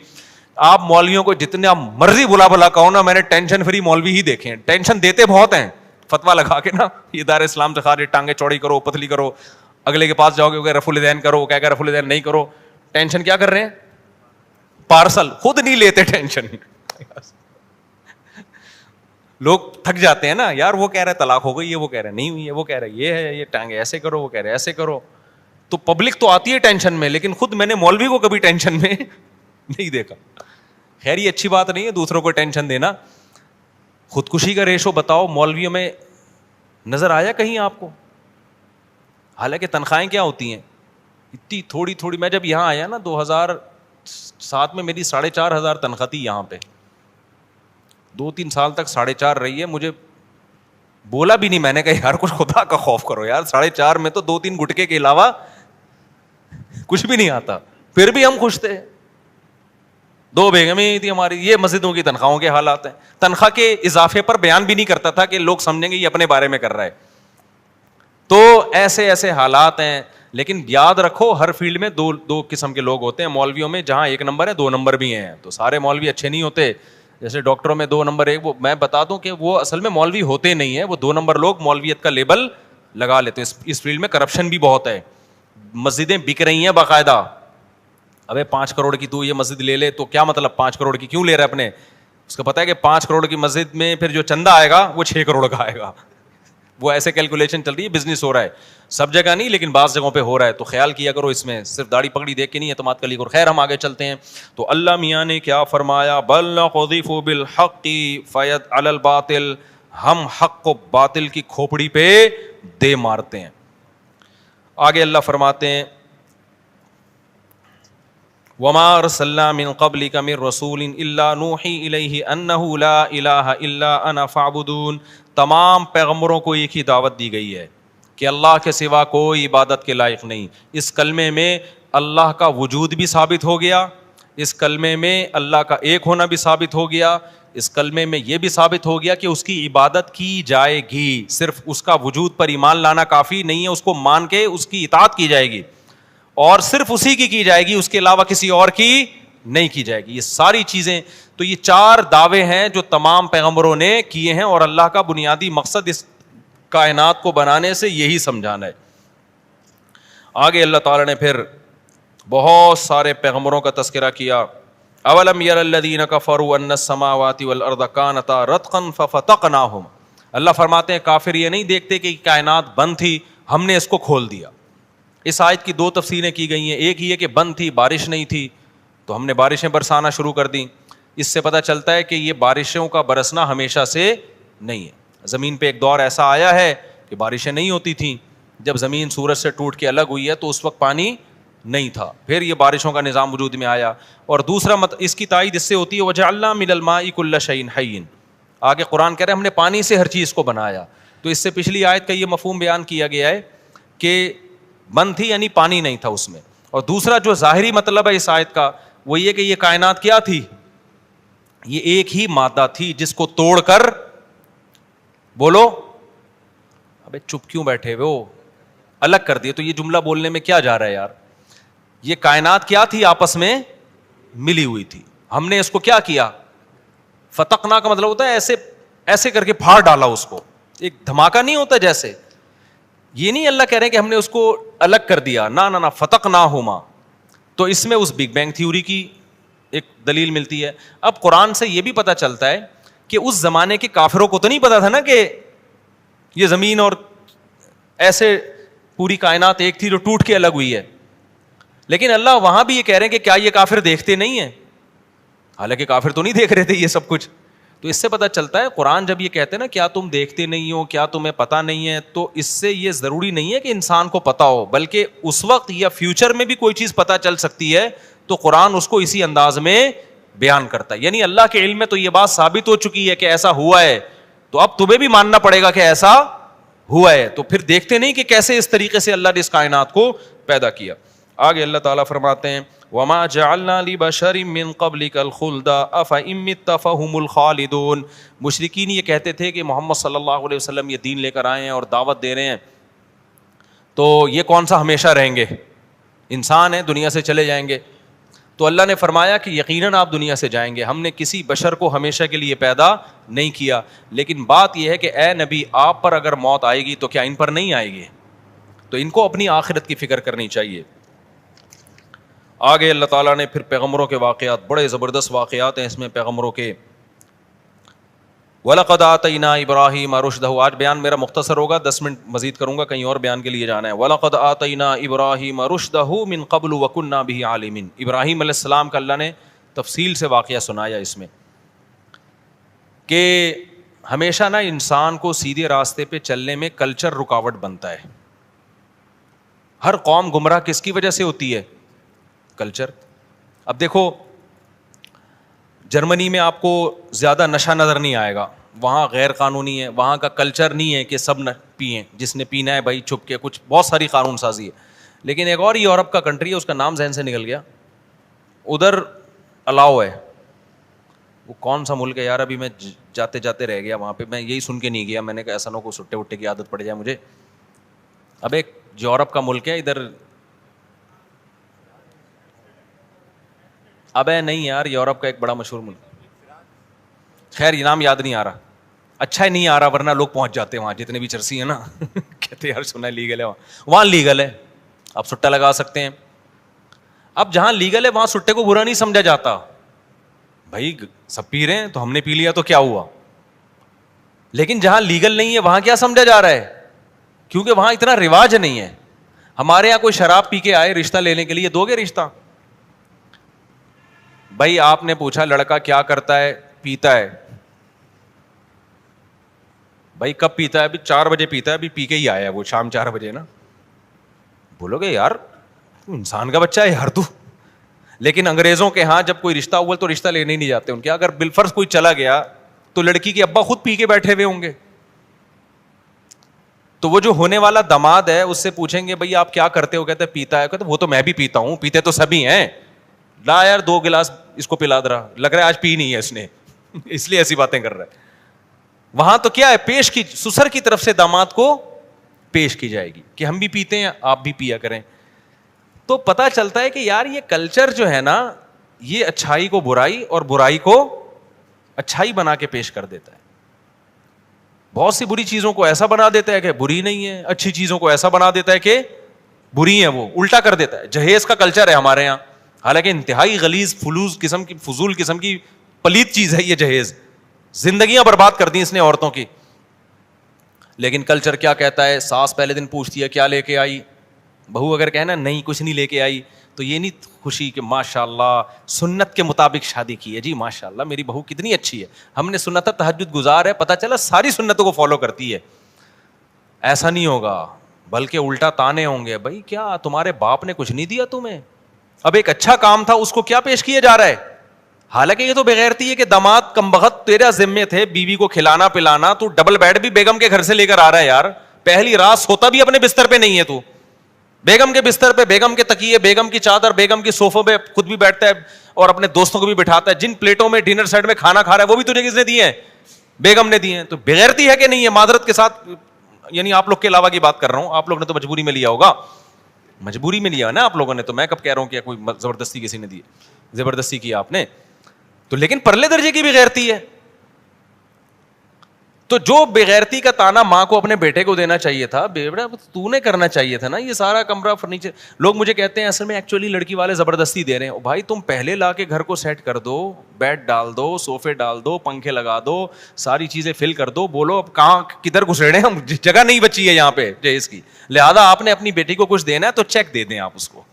آپ مولویوں کو جتنا مرضی بلا کہو نا, میں نے ٹینشن فری مولوی ہی دیکھے ہیں. ٹینشن دیتے بہت ہیں, فتوا لگا کے نا یہ دار اسلام سے خارج, ٹانگیں چوڑی کرو, پتلی کرو, اگلے کے پاس جاؤ گے رفع الیدین کرو, کیا کہ رفع الیدین نہیں کرو. ٹینشن کیا کر رہے ہیں, پارسل, خود نہیں لیتے ٹینشن. لوگ تھک جاتے ہیں نا یار, وہ کہہ رہے طلاق ہو گئی ہے, وہ کہہ رہے نہیں ہوئی ہے, وہ کہہ رہے یہ ہے, یہ ٹانگیں ایسے کرو, وہ کہہ رہے ایسے کرو. تو پبلک تو آتی ہے ٹینشن میں, لیکن خود میں نے مولوی کو کبھی ٹینشن میں نہیں دیکھا. خیر یہ اچھی بات نہیں ہے دوسروں کو ٹینشن دینا. خودکشی کا ریشو بتاؤ مولویوں میں نظر آیا کہیں آپ کو؟ حالانکہ تنخواہیں کیا ہوتی ہیں اتنی تھوڑی تھوڑی. میں جب یہاں آیا نا 2007 میں میری 4,500 تنخواہ تھی یہاں پہ, 2-3 سال تک 4.5 رہی ہے. مجھے بولا بھی نہیں, میں نے کہا یار کچھ خدا کا خوف کرو یار, 4.5 میں تو 2-3 گٹکے کے علاوہ کچھ بھی نہیں آتا, پھر بھی ہم خوش تھے. 2 بیگمیں تھی ہماری. یہ مسجدوں کی تنخواہوں کے حالات ہیں. تنخواہ کے اضافے پر بیان بھی نہیں کرتا تھا کہ لوگ سمجھیں گے یہ اپنے بارے میں کر رہا ہے. تو ایسے ایسے حالات ہیں. لیکن یاد رکھو ہر فیلڈ میں دو قسم کے لوگ ہوتے ہیں. مولویوں میں جہاں 1 نمبر ہے 2 نمبر بھی ہیں, تو سارے مولوی اچھے نہیں ہوتے. جیسے ڈاکٹروں میں 2 نمبر 1, وہ میں بتا دوں کہ وہ اصل میں مولوی ہوتے نہیں ہیں, وہ 2 نمبر لوگ مولویت کا لیبل لگا لیتے ہیں. اس فیلڈ میں کرپشن بھی بہت ہے. مسجدیں بک رہی ہیں باقاعدہ. ابے 5 کروڑ کی تو یہ مسجد لے لے, تو کیا مطلب 5 کروڑ کی کیوں لے رہا ہے اپنے؟ اس کو پتا ہے کہ 5 کروڑ کی مسجد میں پھر جو چندہ آئے گا وہ 6 کروڑ کا آئے گا. وہ ایسے کیلکولیشن چل رہی ہے, بزنس ہو رہا ہے. سب جگہ نہیں لیکن بعض جگہوں پہ ہو رہا ہے, تو خیال کیا کرو اس میں, صرف داڑھی پگڑی دیکھ کے نہیں اعتماد کر لی کرو. خیر ہم آگے چلتے ہیں. تو اللہ میاں نے کیا فرمایا, بل نقذف بالحق فیدعل الباطل, ہم حق کو باطل کی کھوپڑی پہ دے مارتے ہیں. آگے اللہ فرماتے ہیں وما ارسلنا من قبلک من رسول الا نوحی الیہ انہ لا الہ الا انا فاعبدون. تمام پیغمبروں کو ایک ہی دعوت دی گئی ہے کہ اللہ کے سوا کوئی عبادت کے لائق نہیں. اس کلمے میں اللہ کا وجود بھی ثابت ہو گیا, اس کلمے میں اللہ کا ایک ہونا بھی ثابت ہو گیا, اس کلمے میں یہ بھی ثابت ہو گیا کہ اس کی عبادت کی جائے گی. صرف اس کا وجود پر ایمان لانا کافی نہیں ہے, اس کو مان کے اس کی اطاعت کی جائے گی, اور صرف اسی کی جائے گی, اس کے علاوہ کسی اور کی نہیں کی جائے گی. یہ ساری چیزیں, تو یہ 4 دعوے ہیں جو تمام پیغمبروں نے کیے ہیں, اور اللہ کا بنیادی مقصد اس کائنات کو بنانے سے یہی سمجھانا ہے. آگے اللہ تعالیٰ نے پھر بہت سارے پیغمبروں کا تذکرہ کیا. اولم یر الذین کفروا ان السماوات والارض کانتا رتقا ففتقناہم. اللہ فرماتے ہیں کافر یہ نہیں دیکھتے کہ کائنات بند تھی, ہم نے اس کو کھول دیا. اس آیت کی 2 تفسیریں کی گئی ہیں. ایک یہ کہ بند تھی, بارش نہیں تھی, تو ہم نے بارشیں برسانا شروع کر دیں. اس سے پتہ چلتا ہے کہ یہ بارشوں کا برسنا ہمیشہ سے نہیں ہے. زمین پہ ایک دور ایسا آیا ہے کہ بارشیں نہیں ہوتی تھیں. جب زمین سورج سے ٹوٹ کے الگ ہوئی ہے تو اس وقت پانی نہیں تھا, پھر یہ بارشوں کا نظام وجود میں آیا. اور دوسرا اس کی تائید اس سے ہوتی ہے وجعلنا من الماء کل شیء حی. آگے قرآن کہہ رہے ہیں ہم نے پانی سے ہر چیز کو بنایا. تو اس سے پچھلی آیت کا یہ مفہوم بیان کیا گیا ہے کہ بند تھی یعنی پانی نہیں تھا اس میں. اور دوسرا جو ظاہری مطلب ہے اس آیت کا وہ یہ کہ یہ کائنات کیا تھی, یہ ایک ہی مادہ تھی جس کو توڑ کر, بولو ابے چپ کیوں بیٹھے ہو, الگ کر دیے. تو یہ جملہ بولنے میں کیا جا رہا ہے یار, یہ کائنات کیا تھی, آپس میں ملی ہوئی تھی, ہم نے اس کو کیا کیا, فتقنا کا مطلب ہوتا ہے ایسے ایسے کر کے پھاڑ ڈالا اس کو, ایک دھماکہ نہیں ہوتا جیسے. یہ نہیں اللہ کہہ رہے ہیں کہ ہم نے اس کو الگ کر دیا, نہ فتقناہما. تو اس میں اس بگ بینگ تھیوری کی ایک دلیل ملتی ہے. اب قرآن سے یہ بھی پتہ چلتا ہے کہ اس زمانے کے کافروں کو تو نہیں پتا تھا نا کہ یہ زمین اور ایسے پوری کائنات ایک تھی جو ٹوٹ کے الگ ہوئی ہے. لیکن اللہ وہاں بھی یہ کہہ رہے ہیں کہ کیا یہ کافر دیکھتے نہیں ہیں, حالانکہ کافر تو نہیں دیکھ رہے تھے یہ سب کچھ. تو اس سے پتہ چلتا ہے قرآن جب یہ کہتے ہیں نا کیا تم دیکھتے نہیں ہو, کیا تمہیں پتہ نہیں ہے, تو اس سے یہ ضروری نہیں ہے کہ انسان کو پتہ ہو, بلکہ اس وقت یا فیوچر میں بھی کوئی چیز پتہ چل سکتی ہے تو قرآن اس کو اسی انداز میں بیان کرتا ہے. یعنی اللہ کے علم میں تو یہ بات ثابت ہو چکی ہے کہ ایسا ہوا ہے, تو اب تمہیں بھی ماننا پڑے گا کہ ایسا ہوا ہے. تو پھر دیکھتے نہیں کہ کیسے اس طریقے سے اللہ نے اس کائنات کو پیدا کیا. آگے اللہ تعالیٰ فرماتے ہیں وما جعلنا لبشر من قبلک الخلد افإن مت فهم الخالدون. مشرکین یہ کہتے تھے کہ محمد صلی اللہ علیہ وسلم یہ دین لے کر آئے ہیں اور دعوت دے رہے ہیں, تو یہ کون سا ہمیشہ رہیں گے, انسان ہیں دنیا سے چلے جائیں گے. تو اللہ نے فرمایا کہ یقیناً آپ دنیا سے جائیں گے, ہم نے کسی بشر کو ہمیشہ کے لیے پیدا نہیں کیا, لیکن بات یہ ہے کہ اے نبی آپ پر اگر موت آئے گی تو کیا ان پر نہیں آئے گی؟ تو ان کو اپنی آخرت کی فکر کرنی چاہیے. آگے اللہ تعالیٰ نے پھر پیغمبروں کے واقعات, بڑے زبردست واقعات ہیں اس میں پیغمبروں کے. وَلَقَدْ آتَيْنَا إِبْرَاهِيمَ رُشْدَهُ, آج بیان میرا مختصر ہوگا, 10 منٹ مزید کروں گا, کہیں اور بیان کے لیے جانا ہے. وَلَقَدْ آتَيْنَا إِبْرَاهِيمَ رُشْدَهُ مِن قَبْلُ وَكُنَّا بِهِ عَالِمِينَ. ابراہیم علیہ السلام کا اللہ نے تفصیل سے واقعہ سنایا اس میں کہ ہمیشہ نا انسان کو سیدھے راستے پہ چلنے میں کلچر رکاوٹ بنتا ہے. ہر قوم گمراہ کس کی وجہ سے ہوتی ہے؟ کلچر. اب دیکھو جرمنی میں آپ کو زیادہ نشہ نظر نہیں آئے گا, وہاں غیر قانونی ہے, وہاں کا کلچر نہیں ہے کہ سب نہ پئیں, جس نے پینا ہے بھائی چھپ کے, کچھ بہت ساری قانون سازی ہے. لیکن ایک اور یورپ کا کنٹری ہے, اس کا نام ذہن سے نکل گیا, ادھر الاؤ ہے. وہ کون سا ملک ہے یار, ابھی میں جاتے جاتے رہ گیا وہاں پہ, میں یہی سن کے نہیں گیا, میں نے کہا ایسا نہ کو سٹے وٹے کی عادت پڑ جائے مجھے. اب ایک یورپ کا ملک ہے ادھر, اب ہے نہیں یار, یورپ کا ایک بڑا مشہور ملک, خیر یہ نام یاد نہیں آ رہا, اچھا ہی نہیں آ رہا ورنہ لوگ پہنچ جاتے ہیں وہاں, جتنے بھی چرسی ہیں نا کہتے یار سنا ہے لیگل ہے وہاں لیگل ہے, آپ سٹا لگا سکتے ہیں. اب جہاں لیگل ہے وہاں سٹے کو برا نہیں سمجھا جاتا, بھائی سب پی رہے ہیں تو ہم نے پی لیا تو کیا ہوا. لیکن جہاں لیگل نہیں ہے وہاں کیا سمجھا جا رہا ہے, کیونکہ وہاں اتنا رواج نہیں ہے. ہمارے یہاں کوئی شراب پی کے آئے رشتہ لینے کے لیے, دو گے رشتہ؟ بھائی آپ نے پوچھا لڑکا کیا کرتا ہے, پیتا ہے. بھائی کب پیتا ہے؟ ابھی 4 بجے پیتا ہے, ابھی پی کے ہی آیا ہے وہ, شام 4 بجے نا. بولو گے یار انسان کا بچہ ہے یار تو. لیکن انگریزوں کے ہاں جب کوئی رشتہ ہوا تو رشتہ لینے ہی نہیں جاتے ان کے. اگر بالفرض کوئی چلا گیا تو لڑکی کے ابا خود پی کے بیٹھے ہوئے ہوں گے, تو وہ جو ہونے والا داماد ہے اس سے پوچھیں گے بھائی آپ کیا کرتے ہو, کہتے پیتا ہے, کہتے وہ تو میں بھی پیتا ہوں, پیتے تو سبھی ہیں, لا یار 2 گلاس اس کو پلا دے رہا, لگ رہا ہے آج پی نہیں ہے اس نے اس لیے ایسی باتیں کر رہا ہے. وہاں تو کیا ہے, پیش کی, سسر کی طرف سے داماد کو پیش کی جائے گی کہ ہم بھی پیتے ہیں آپ بھی پیا کریں. تو پتا چلتا ہے کہ یار یہ کلچر جو ہے نا یہ اچھائی کو برائی اور برائی کو اچھائی بنا کے پیش کر دیتا ہے. بہت سی بری چیزوں کو ایسا بنا دیتا ہے کہ بری نہیں ہے, اچھی چیزوں کو ایسا بنا دیتا ہے کہ بری ہیں, وہ الٹا کر دیتا ہے. جہیز کا کلچر ہے ہمارے یہاں, حالانکہ انتہائی غلیظ فضول قسم کی پلیت چیز ہے یہ جہیز, زندگیاں برباد کر دی اس نے عورتوں کی. لیکن کلچر کیا کہتا ہے, ساس پہلے دن پوچھتی ہے کیا لے کے آئی, بہو اگر کہنا نہیں کچھ نہیں لے کے آئی تو یہ نہیں خوشی کہ ماشاء اللہ سنت کے مطابق شادی کی ہے, جی ماشاء اللہ میری بہو کتنی اچھی ہے, ہم نے سنا تھا تہجد گزار ہے, پتہ چلا ساری سنتوں کو فالو کرتی ہے. ایسا نہیں ہوگا, بلکہ الٹا تانے ہوں گے, بھائی کیا تمہارے باپ نے کچھ نہیں دیا تمہیں, اب ایک اچھا کام تھا اس کو کیا پیش کیا جا رہا ہے. حالانکہ یہ تو بغیرتی ہے کہ داماد کمبخت تیرا ذمے تھے بیوی کو کھلانا پلانا, تو ڈبل بیڈ بھی بیگم کے گھر سے لے کر آ رہا ہے یار, پہلی رات سوتا بھی اپنے بستر پہ نہیں ہے تو, بیگم کے بستر پہ, بیگم کے تکیے, بیگم کی چادر, بیگم کی صوفوں پہ خود بھی بیٹھتا ہے اور اپنے دوستوں کو بھی بٹھاتا ہے. جن پلیٹوں میں ڈنر سیٹ میں کھانا کھا رہا ہے وہ بھی تجھے کس نے دیے ہیں؟ بیگم نے دیے ہیں. تو بغیرتی ہے کہ نہیں ہے؟ معذرت کے ساتھ, یعنی آپ لوگ کے علاوہ کی بات کر رہا ہوں, آپ لوگ نے تو مجبوری میں لیا ہوگا, مجبوری میں لیا نا آپ لوگوں نے, تو میں کب کہہ رہا ہوں کہ کوئی زبردستی کسی نے دی, زبردستی کی آپ نے تو. لیکن پرلے درجے کی بغیرتی ہے. تو جو بغیرتی کا تانا ماں کو اپنے بیٹے کو دینا چاہیے تھا, بیٹا تو نے کرنا چاہیے تھا نا یہ سارا کمرہ فرنیچر. لوگ مجھے کہتے ہیں اصل میں ایکچولی لڑکی والے زبردستی دے رہے ہیں. بھائی تم پہلے لا کے گھر کو سیٹ کر دو, بیڈ ڈال دو, صوفے ڈال دو, پنکھے لگا دو, ساری چیزیں فل کر دو, بولو اب کہاں کدھر گھسیڑے ہم, جگہ نہیں بچی ہے یہاں پہ جہیز کی, لہٰذا آپ نے اپنی بیٹی کو کچھ دینا ہے تو چیک دے دیں آپ اس کو.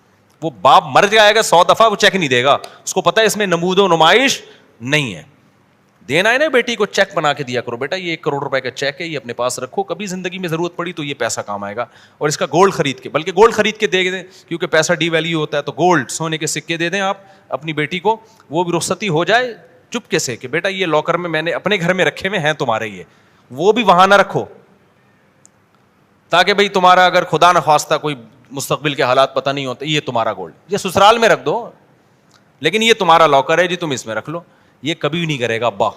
وہ باپ مر جائے گا 100 دفعہ وہ چیک نہیں دے گا, اس کو پتا ہے اس میں نمود و نمائش نہیں ہے. دینا ہے نا بیٹی کو, چیک بنا کے دیا کرو, بیٹا یہ 1 کروڑ روپے کا چیک ہے, یہ اپنے پاس رکھو, کبھی زندگی میں ضرورت پڑی تو یہ پیسہ کام آئے گا. اور اس کا گولڈ خرید کے, بلکہ گولڈ خرید کے دے دیں, کیونکہ پیسہ ڈی ویلیو ہوتا ہے, تو گولڈ سونے کے سکے دے دیں آپ اپنی بیٹی کو, وہ بھی رخصتی ہو جائے چپکے سے کہ بیٹا یہ لاکر میں نے اپنے گھر میں رکھے ہوئے ہیں تمہارے, یہ وہ بھی وہاں نہ رکھو, تاکہ بھائی تمہارا اگر خدا نخواستہ کوئی مستقبل کے حالات پتہ نہیں ہوتے, یہ تمہارا گولڈ یہ سسرال میں رکھ دو, لیکن یہ تمہارا لاکر ہے جی تم اس میں رکھ لو. یہ کبھی بھی نہیں کرے گا ابا,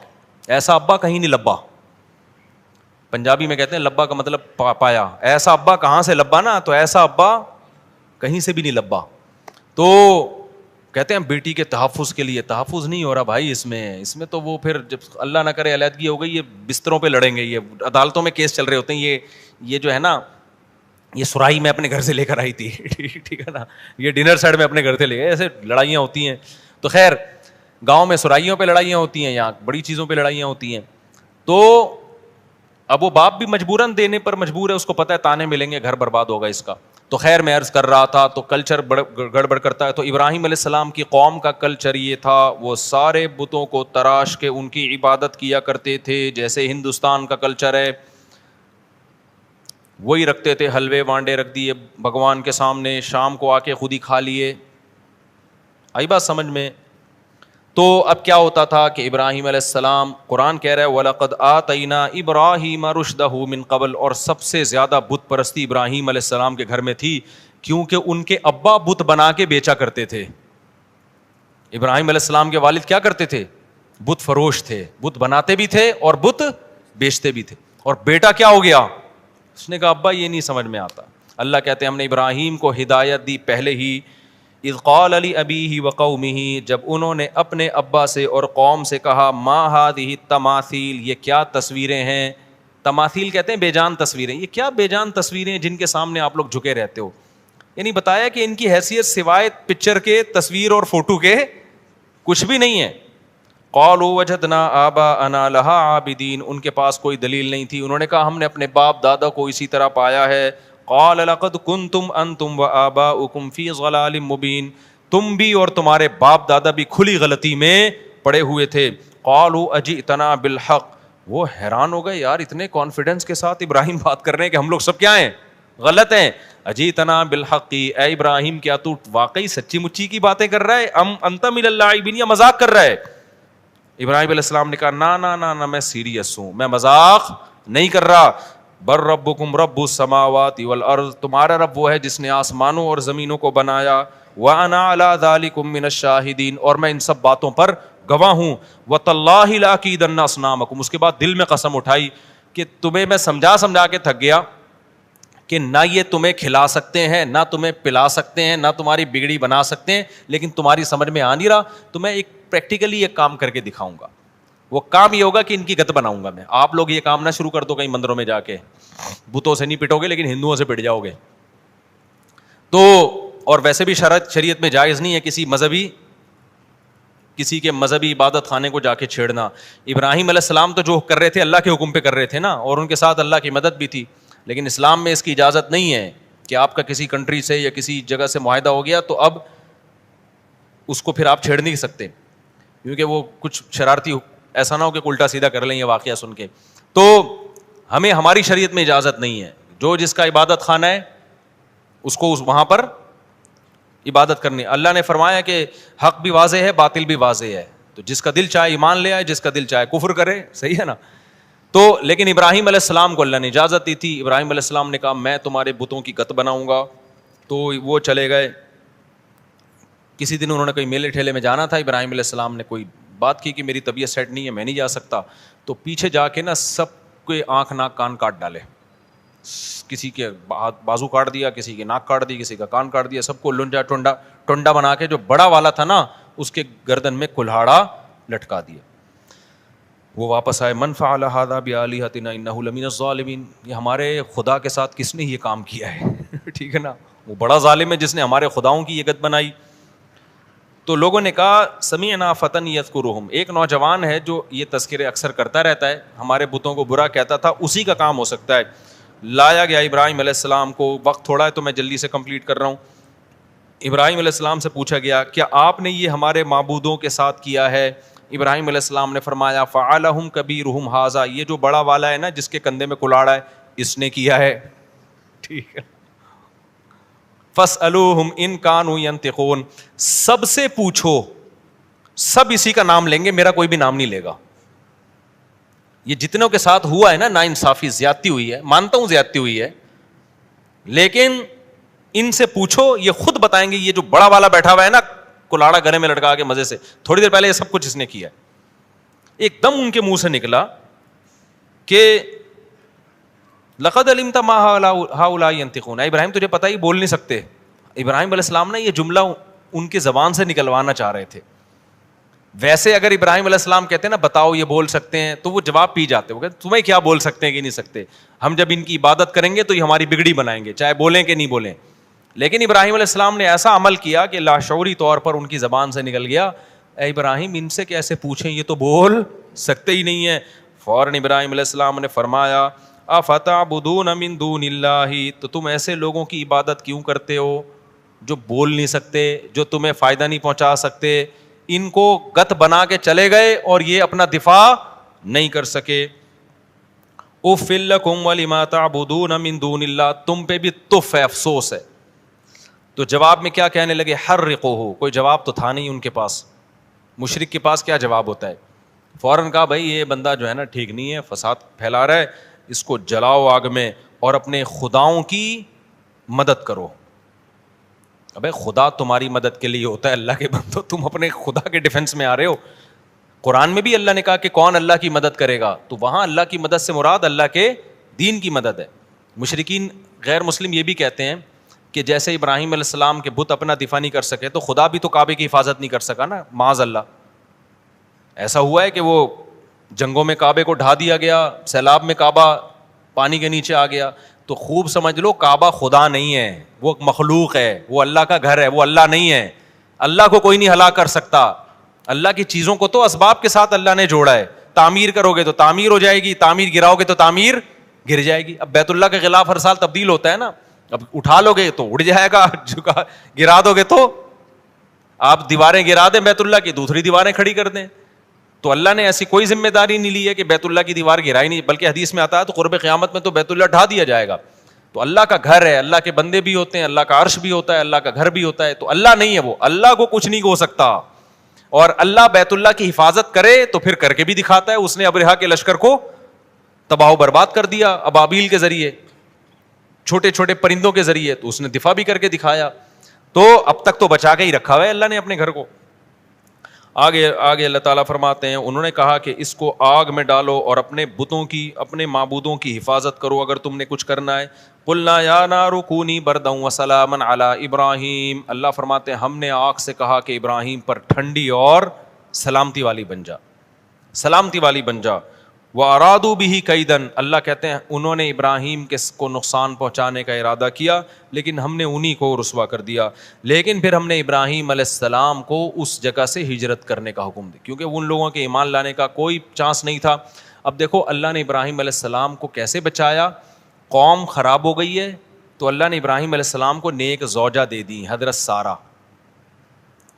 ایسا ابا کہیں نہیں لبا. پنجابی میں کہتے ہیں لبا کا مطلب پایا, ایسا ابا کہاں سے لبا نا, تو ایسا ابا کہیں سے بھی نہیں لبا. تو کہتے ہیں بیٹی کے تحفظ کے لیے، تحفظ نہیں ہو رہا بھائی اس میں تو وہ پھر جب اللہ نہ کرے علیحدگی ہو گئی، یہ بستروں پہ لڑیں گے، یہ عدالتوں میں کیس چل رہے ہوتے ہیں، یہ جو ہے نا، یہ سرائی میں اپنے گھر سے لے کر آئی تھی ٹھیک ہے نا، یہ ڈنر سیٹ میں اپنے گھر سے لے گئے، ایسے لڑائیاں ہوتی ہیں. تو خیر گاؤں میں سرائیوں پہ لڑائیاں ہوتی ہیں، یہاں بڑی چیزوں پہ لڑائیاں ہوتی ہیں. تو اب وہ باپ بھی مجبوراً دینے پر مجبور ہے، اس کو پتہ ہے تانے ملیں گے، گھر برباد ہوگا اس کا. تو خیر میں عرض کر رہا تھا، تو کلچر گڑبڑ کرتا ہے. تو ابراہیم علیہ السلام کی قوم کا کلچر یہ تھا، وہ سارے بتوں کو تراش کے ان کی عبادت کیا کرتے تھے، جیسے ہندوستان کا کلچر ہے وہی رکھتے تھے. حلوے وانڈے رکھ دیے بھگوان کے سامنے، شام کو آ کے خود ہی کھا لیے. آئی بات سمجھ میں؟ تو اب کیا ہوتا تھا کہ ابراہیم علیہ السلام، قرآن کہہ رہا ہے وَلَقَدْ آتَيْنَا إِبْرَاهِيمَ رُشْدَهُ مِن قَبْلُ، اور سب سے زیادہ بت پرستی ابراہیم علیہ السلام کے گھر میں تھی، کیونکہ ان کے ابا بت بنا کے بیچا کرتے تھے. ابراہیم علیہ السلام کے والد کیا کرتے تھے؟ بت فروش تھے، بت بناتے بھی تھے اور بت بیچتے بھی تھے. اور بیٹا کیا ہو گیا؟ اس نے کہا ابا یہ نہیں سمجھ میں آتا. اللہ کہتے ہیں ہم نے ابراہیم کو ہدایت دی پہلے ہی، اذ قال لأبیہ وقومہ، جب انہوں نے اپنے ابا سے اور قوم سے کہا، ما ہذہ التماثیل، یہ کیا تصویریں ہیں. تماثیل کہتے ہیں بے جان تصویریں، یہ کیا بے جان تصویریں جن کے سامنے آپ لوگ جھکے رہتے ہو. یعنی بتایا کہ ان کی حیثیت سوائے پکچر کے، تصویر اور فوٹو کے کچھ بھی نہیں ہے. قالوا وجدنا آباءنا لها عابدین، ان کے پاس کوئی دلیل نہیں تھی، انہوں نے کہا ہم نے اپنے باپ دادا کو اسی طرح پایا ہے. قال لقد کنتم انتم وآباؤکم فی ضلال مبین، تم بھی اور تمہارے باپ دادا بھی کھلی غلطی میں پڑے ہوئے تھے. قالوا اجئتنا بالحق، وہ حیران ہو گئے، یار اتنے کانفیڈنس کے ساتھ ابراہیم بات کر رہے ہیں کہ ہم لوگ سب کیا ہیں؟ غلط ہیں. اجئتنا بالحق، اے ابراہیم کیا تو واقعی سچی مچی کی باتیں کر رہا ہے؟ ام انت من اللاعبین، یا مذاق کر رہا ہے؟ ابراہیم علیہ السلام نے کہا نا نا نا نا، میں سیریس ہوں، میں مذاق نہیں کر رہا. بر ربکم رب السماوات والارض، تمہارا رب وہ ہے جس نے آسمانوں اور زمینوں کو بنایا. وانا علی ذلکم من الشاہدین، اور میں ان سب باتوں پر گواہ ہوں. وتاللہ لاکیدن اصنامکم، اس کے بعد دل میں قسم اٹھائی کہ تمہیں میں سمجھا کے تھک گیا کہ نہ یہ تمہیں کھلا سکتے ہیں، نہ تمہیں پلا سکتے ہیں، نہ تمہاری بگڑی بنا سکتے ہیں، لیکن تمہاری سمجھ میں آ نہیں رہا تو میں ایک پریکٹیکلی ایک کام کر کے دکھاؤں گا. وہ کام یہ ہوگا کہ ان کی گت بناؤں گا میں. آپ لوگ یہ کام نہ شروع کر دو کہیں مندروں میں جا کے، بتوں سے نہیں پٹو گے لیکن ہندوؤں سے پٹ جاؤ گے. تو اور ویسے بھی شریعت میں جائز نہیں ہے کسی کے مذہبی عبادت خانے کو جا کے چھیڑنا. ابراہیم علیہ السلام تو جو کر رہے تھے اللہ کے حکم پہ کر رہے تھے نا، اور ان کے ساتھ اللہ کی مدد بھی تھی. لیکن اسلام میں اس کی اجازت نہیں ہے کہ آپ کا کسی کنٹری سے یا کسی جگہ سے معاہدہ ہو گیا تو اب اس کو پھر آپ چھیڑ نہیں سکتے، کیونکہ وہ کچھ شرارتی، ایسا نہ ہو کہ الٹا سیدھا کر لیں یہ واقعہ سن کے. تو ہمیں ہماری شریعت میں اجازت نہیں ہے، جو جس کا عبادت خانہ ہے اس کو وہاں پر عبادت کرنی. اللہ نے فرمایا کہ حق بھی واضح ہے، باطل بھی واضح ہے، تو جس کا دل چاہے ایمان لے آئے، جس کا دل چاہے کفر کرے. صحیح ہے نا؟ تو لیکن ابراہیم علیہ السلام کو اللہ نے اجازت دی تھی. ابراہیم علیہ السلام نے کہا میں تمہارے بتوں کی گت بناؤں گا. تو وہ چلے گئے. کسی دن انہوں نے کوئی میلے ٹھیلے میں جانا تھا، ابراہیم علیہ السلام نے کوئی بات کی کہ میری طبیعت سیٹ نہیں ہے، میں نہیں جا سکتا. تو پیچھے جا کے نا سب کے آنکھ ناک کان کاٹ ڈالے، کسی کے بازو کاٹ دیا، کسی کے ناک کاٹ دی، کسی کا کان کاٹ دیا، سب کو لنجا ٹونڈا بنا کے جو بڑا والا تھا نا اس کے گردن میں کلہاڑا لٹکا دیا. وہ واپس آئے، من فعل ھذا بآلہتنا انہ لمن الظالمین، یہ ہمارے خدا کے ساتھ کس نے یہ کام کیا ہے ٹھیک ہے نا، وہ بڑا ظالم ہے جس نے ہمارے خداؤں کی یہ گت بنائی. تو لوگوں نے کہا سمعنا فتن یذکرہم، ایک نوجوان ہے جو یہ تذکرے اکثر کرتا رہتا ہے، ہمارے بتوں کو برا کہتا تھا، اسی کا کام ہو سکتا ہے. لایا گیا ابراہیم علیہ السلام کو. وقت تھوڑا ہے تو میں جلدی سے کمپلیٹ کر رہا ہوں. ابراہیم علیہ السلام سے پوچھا گیا کیا آپ نے یہ ہمارے معبودوں کے ساتھ کیا ہے؟ ابراہیم علیہ السلام نے فرمایا فعلہم کبیرہم ھذا، یہ جو بڑا والا ہے نا جس کے کندھے میں کلاڑا ہے اس نے کیا ہے. ٹھیک ہے. فاسألوہم ان کانوا ینطقون، سب سے پوچھو، سب اسی کا نام لیں گے، میرا کوئی بھی نام نہیں لے گا. یہ جتنوں کے ساتھ ہوا ہے نا ناانصافی، زیادتی ہوئی ہے، مانتا ہوں زیادتی ہوئی ہے، لیکن ان سے پوچھو یہ خود بتائیں گے. یہ جو بڑا والا بیٹھا ہوا ہے نا کلاڑا گلے میں لٹکا کے مزے سے، تھوڑی دیر پہلے یہ سب کچھ اس نے کیا ہے. ایک دم ان کے منہ سے نکلا کہ لقد علمت ما هؤلاء ينطقون، ابراہیم تجھے پتہ ہی بول نہیں سکتے. ابراہیم علیہ السلام نے یہ جملہ ان کی زبان سے نکلوانا چاہ رہے تھے. ویسے اگر ابراہیم علیہ السلام کہتے ہیں نا بتاؤ یہ بول سکتے ہیں, تو وہ جواب پی جاتے, وہ کہتے تمہیں کیا بول سکتے ہیں کہ نہیں سکتے, ہم جب ان کی عبادت کریں گے تو یہ ہماری بگڑی بنائیں گے, چاہے بولیں کہ نہیں بولیں. لیکن ابراہیم علیہ السلام نے ایسا عمل کیا کہ لاشعوری طور پر ان کی زبان سے نکل گیا, اے ابراہیم ان سے کیسے پوچھیں, یہ تو بول سکتے ہی نہیں ہیں. فوراً ابراہیم علیہ السلام نے فرمایا افتعبدون من دون اللہ, تو تم ایسے لوگوں کی عبادت کیوں کرتے ہو جو بول نہیں سکتے, جو تمہیں فائدہ نہیں پہنچا سکتے. ان کو گت بنا کے چلے گئے اور یہ اپنا دفاع نہیں کر سکے. اف لکم ولما تعبدون من دون اللہ, تم پہ بھی تف ہے, افسوس ہے. تو جواب میں کیا کہنے لگے, حرقوہ, کوئی جواب تو تھا نہیں ان کے پاس. مشرک کے پاس کیا جواب ہوتا ہے؟ فوراً کہا بھائی یہ بندہ جو ہے نا ٹھیک نہیں ہے, فساد پھیلا رہا ہے, اس کو جلاؤ آگ میں اور اپنے خداؤں کی مدد کرو. ابے خدا تمہاری مدد کے لیے ہوتا ہے, اللہ کے بندو تم اپنے خدا کے ڈیفنس میں آ رہے ہو. قرآن میں بھی اللہ نے کہا کہ کون اللہ کی مدد کرے گا, تو وہاں اللہ کی مدد سے مراد اللہ کے دین کی مدد ہے. مشرکین غیر مسلم یہ بھی کہتے ہیں کہ جیسے ابراہیم علیہ السلام کے بت اپنا دفاع نہیں کر سکے تو خدا بھی تو کعبے کی حفاظت نہیں کر سکا نا, معاذ اللہ. ایسا ہوا ہے کہ وہ جنگوں میں کعبے کو ڈھا دیا گیا, سیلاب میں کعبہ پانی کے نیچے آ گیا, تو خوب سمجھ لو کعبہ خدا نہیں ہے, وہ مخلوق ہے, وہ اللہ کا گھر ہے, وہ اللہ نہیں ہے. اللہ کو کوئی نہیں ہلاک کر سکتا. اللہ کی چیزوں کو تو اسباب کے ساتھ اللہ نے جوڑا ہے. تعمیر کرو گے تو تعمیر ہو جائے گی, تعمیر گراؤ گے تو تعمیر گر جائے گی. اب بیت اللہ کے غلاف ہر سال تبدیل ہوتا ہے نا, اب اٹھا لو گے تو اڑ جائے گا, گرا دو گے تو آپ دیواریں گرا دیں بیت اللہ کی, دوسری دیواریں کھڑی کر دیں. تو اللہ نے ایسی کوئی ذمہ داری نہیں لی ہے کہ بیت اللہ کی دیوار گرائی نہیں, بلکہ حدیث میں آتا ہے تو قرب قیامت میں تو بیت اللہ ڈھا دیا جائے گا. تو اللہ کا گھر ہے, اللہ کے بندے بھی ہوتے ہیں, اللہ کا عرش بھی ہوتا ہے, اللہ کا گھر بھی ہوتا ہے. تو اللہ نہیں ہے, وہ اللہ کو کچھ نہیں ہو سکتا. اور اللہ بیت اللہ کی حفاظت کرے تو پھر کر کے بھی دکھاتا ہے. اس نے ابرہا کے لشکر کو تباہ و برباد کر دیا ابابیل کے ذریعے, چھوٹے چھوٹے پرندوں کے ذریعے, تو اس نے دفاع بھی کر کے دکھایا. تو اب تک تو بچا کے ہی رکھا ہوا ہے اللہ نے اپنے گھر کو. آگے اللہ تعالیٰ فرماتے ہیں انہوں نے کہا کہ اس کو آگ میں ڈالو اور اپنے بتوں کی, اپنے معبودوں کی حفاظت کرو اگر تم نے کچھ کرنا ہے. قلنا یا نار کونی بردا وسلاما علی ابراہیم, اللہ فرماتے ہیں ہم نے آگ سے کہا کہ ابراہیم پر ٹھنڈی اور سلامتی والی بن جا, سلامتی والی بن جا. وارادوا به کیدا, اللہ کہتے ہیں انہوں نے ابراہیم کو نقصان پہنچانے کا ارادہ کیا لیکن ہم نے انہی کو رسوا کر دیا. لیکن پھر ہم نے ابراہیم علیہ السلام کو اس جگہ سے ہجرت کرنے کا حکم دیا کیونکہ ان لوگوں کے ایمان لانے کا کوئی چانس نہیں تھا. اب دیکھو اللہ نے ابراہیم علیہ السلام کو کیسے بچایا. قوم خراب ہو گئی ہے تو اللہ نے ابراہیم علیہ السلام کو نیک زوجہ دے دی حضرت سارہ,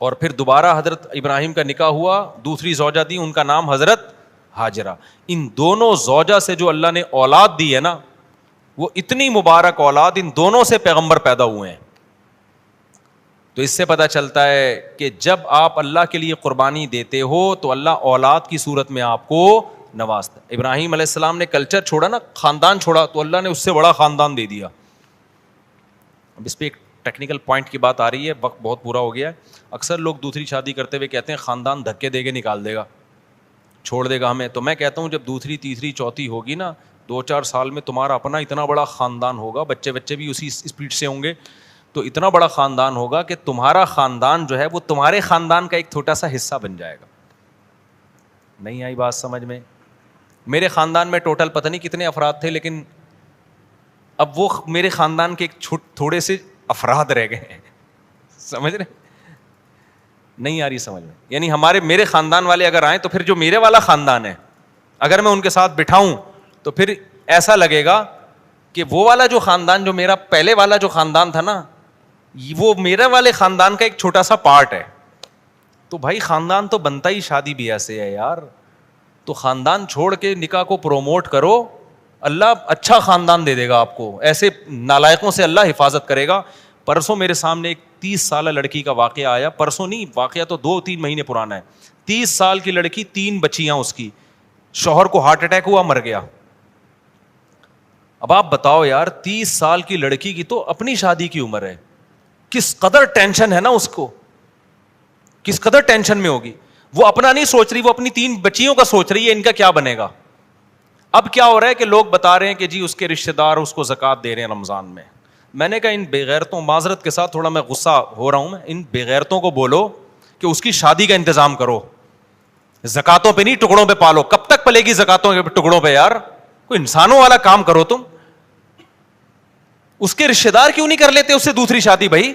اور پھر دوبارہ حضرت ابراہیم کا نکاح ہوا, دوسری زوجہ دی, ان کا نام حضرت ہاجرہ. ان دونوں زوجہ سے جو اللہ نے اولاد دی ہے نا, وہ اتنی مبارک اولاد, ان دونوں سے پیغمبر پیدا ہوئے ہیں. تو اس سے پتہ چلتا ہے کہ جب آپ اللہ کے لیے قربانی دیتے ہو تو اللہ اولاد کی صورت میں آپ کو نوازتا ہے. ابراہیم علیہ السلام نے کلچر چھوڑا نا, خاندان چھوڑا, تو اللہ نے اس سے بڑا خاندان دے دیا. اب اس پہ ایک ٹیکنیکل پوائنٹ کی بات آ رہی ہے, وقت بہت پورا ہو گیا ہے. اکثر لوگ دوسری شادی کرتے ہوئے کہتے ہیں خاندان دھکے دے کے نکال دے گا, چھوڑ دے گا ہمیں. تو میں کہتا ہوں جب دوسری تیسری چوتھی ہوگی نا, 2-4 سال میں تمہارا اپنا اتنا بڑا خاندان ہوگا, بچے بھی اسی اسپیڈ سے ہوں گے, تو اتنا بڑا خاندان ہوگا کہ تمہارا خاندان جو ہے وہ تمہارے خاندان کا ایک چھوٹا سا حصہ بن جائے گا. نہیں آئی بات سمجھ میں؟ میرے خاندان میں ٹوٹل پتہ نہیں کتنے افراد تھے, لیکن اب وہ میرے خاندان کے ایک تھوڑے سے افراد رہ گئے ہیں. سمجھ رہے؟ نہیں آ رہی سمجھ میں؟ یعنی میرے خاندان والے اگر آئیں تو پھر جو میرے والا خاندان ہے اگر میں ان کے ساتھ بٹھاؤں تو پھر ایسا لگے گا کہ وہ والا جو خاندان, جو میرا پہلے والا جو خاندان تھا نا, وہ میرے والے خاندان کا ایک چھوٹا سا پارٹ ہے. تو بھائی خاندان تو بنتا ہی شادی بیاہ سے ہے یار. تو خاندان چھوڑ کے نکاح کو پروموٹ کرو, اللہ اچھا خاندان دے دے گا آپ کو. ایسے نالائقوں سے اللہ حفاظت کرے گا. پرسوں میرے سامنے ایک 30 سالہ لڑکی کا واقعہ آیا, پرسوں نہیں, واقعہ تو 2-3 مہینے پرانا ہے. 30 سال کی لڑکی, 3 بچیاں اس کی, شوہر کو ہارٹ اٹیک ہوا, مر گیا. اب آپ بتاؤ یار, 30 سال کی لڑکی کی تو اپنی شادی کی عمر ہے, کس قدر ٹینشن ہے نا اس کو, کس قدر ٹینشن میں ہوگی. وہ اپنا نہیں سوچ رہی, وہ اپنی 3 بچیوں کا سوچ رہی ہے, ان کا کیا بنے گا. اب کیا ہو رہا ہے کہ لوگ بتا رہے ہیں کہ جی اس کے رشتہ دار اس کو زکوٰۃ دے رہے ہیں رمضان میں, میں نے کہا ان بے غیرتوں, معذرت کے ساتھ تھوڑا میں غصہ ہو رہا ہوں, میں ان بے غیرتوں کو بولو کہ اس کی شادی کا انتظام کرو, زکاتوں پہ نہیں ٹکڑوں پہ پالو. کب تک پلے گی زکاتوں کے ٹکڑوں پہ یار؟ کوئی انسانوں والا کام کرو تم. اس کے رشتے دار کیوں نہیں کر لیتے اس سے دوسری شادی بھائی؟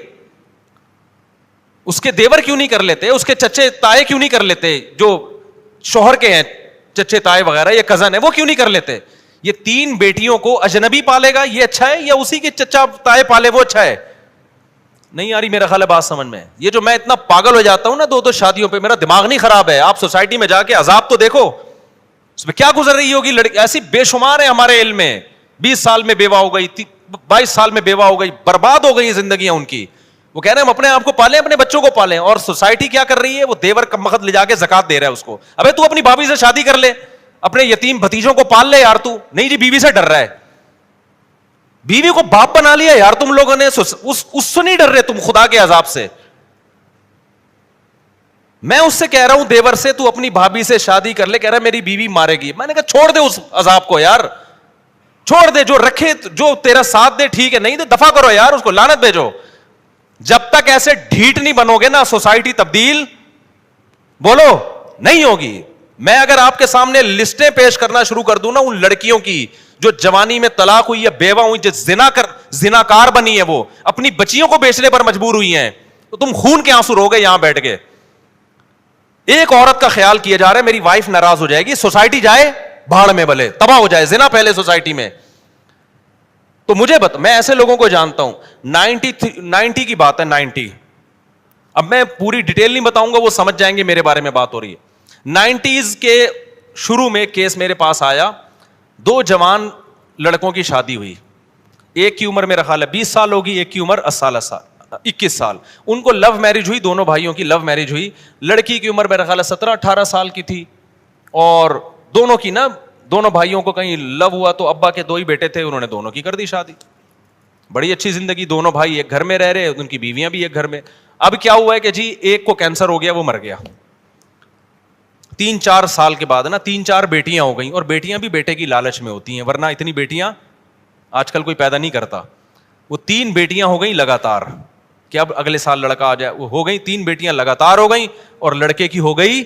اس کے دیور کیوں نہیں کر لیتے؟ اس کے چچے تائے کیوں نہیں کر لیتے؟ جو شوہر کے ہیں چچے تائے وغیرہ یا کزن ہے, وہ کیوں نہیں کر لیتے؟ یہ 3 بیٹیوں کو اجنبی پالے گا یہ اچھا ہے, یا اسی کے چچا تائے پالے وہ اچھا ہے؟ نہیں آ رہی میرا خیال ہے بات سمجھ میں. یہ جو میں اتنا پاگل ہو جاتا ہوں نا 2 شادیوں پہ, میرا دماغ نہیں خراب ہے. آپ سوسائٹی میں جا کے عذاب تو دیکھو, اس میں کیا گزر رہی ہوگی لڑکی. ایسی بے شمار ہے ہمارے علم میں, 20 سال میں بیوہ ہو گئی, 22 سال میں بیوہ ہو گئی, برباد ہو گئی زندگیاں ان کی. وہ کہہ رہے ہیں ہم اپنے آپ کو پالیں, اپنے بچوں کو پالیں, اور سوسائٹی کیا کر رہی ہے؟ وہ دیور کا مقد لے جا کے زکات دے رہا ہے اس کو. ابے تو اپنی بھابھی سے شادی کر لے, اپنے یتیم بھتیجوں کو پال لے یار. تو نہیں جی بیوی سے ڈر رہا ہے, بیوی کو باپ بنا لیا یار تم لوگوں نے, اس سے نہیں ڈر رہے تم خدا کے عذاب سے. میں اس سے کہہ رہا ہوں دیور سے تو اپنی بھابھی سے شادی کر لے, کہہ رہا ہے میری بیوی مارے گی. میں نے کہا چھوڑ دے اس عذاب کو یار, چھوڑ دے, جو رکھے جو تیرا ساتھ دے ٹھیک ہے, نہیں دے دفع کرو یار, اس کو لعنت بھیجو. جب تک ایسے ڈھیٹ نہیں بنو گے نا سوسائٹی تبدیل بولو نہیں ہوگی. میں اگر آپ کے سامنے لسٹیں پیش کرنا شروع کر دوں نا ان لڑکیوں کی جو جوانی میں طلاق ہوئی یا بیوہ ہوئی, جو زناکار بنی ہے, وہ اپنی بچیوں کو بیچنے پر مجبور ہوئی ہیں, تو تم خون کے آنسو رو گے یہاں بیٹھ کے. ایک عورت کا خیال کیا جا رہا ہے میری وائف ناراض ہو جائے گی, سوسائٹی جائے بھاڑ میں, بھلے تباہ ہو جائے, زنا پہلے سوسائٹی میں. تو مجھے میں ایسے لوگوں کو جانتا ہوں. 90 کی بات ہے, 90. اب میں پوری ڈیٹیل نہیں بتاؤں گا, وہ سمجھ جائیں گے میرے بارے میں بات ہو رہی ہے. 90s کے شروع میں کیس میرے پاس آیا, 2 جوان لڑکوں کی شادی ہوئی. ایک کی عمر میرا خیال ہے 20 سال ہوگی, ایک کی عمر 21 سال. ان کو لو میرج ہوئی, دونوں بھائیوں کی لو میرج ہوئی. لڑکی کی عمر میرا خیال ہے 17-18 سال کی تھی, اور دونوں کی نا دونوں بھائیوں کو کہیں لو ہوا تو ابا کے 2 ہی بیٹے تھے, انہوں نے دونوں کی کر دی شادی. بڑی اچھی زندگی, دونوں بھائی ایک گھر میں رہ رہے, ان کی بیویاں بھی ایک گھر میں. اب کیا ہوا ہے کہ جی ایک کو کینسر ہو گیا, وہ مر گیا. 3-4 سال کے بعد نا 3-4 بیٹیاں ہو گئیں, اور بیٹیاں بھی بیٹے کی لالچ میں ہوتی ہیں, ورنہ اتنی بیٹیاں آج کل کوئی پیدا نہیں کرتا. وہ 3 بیٹیاں ہو گئیں لگاتار, کہ اب اگلے سال لڑکا آ جائے. وہ ہو گئیں 3 بیٹیاں لگاتار ہو گئیں, اور لڑکے کی ہو گئی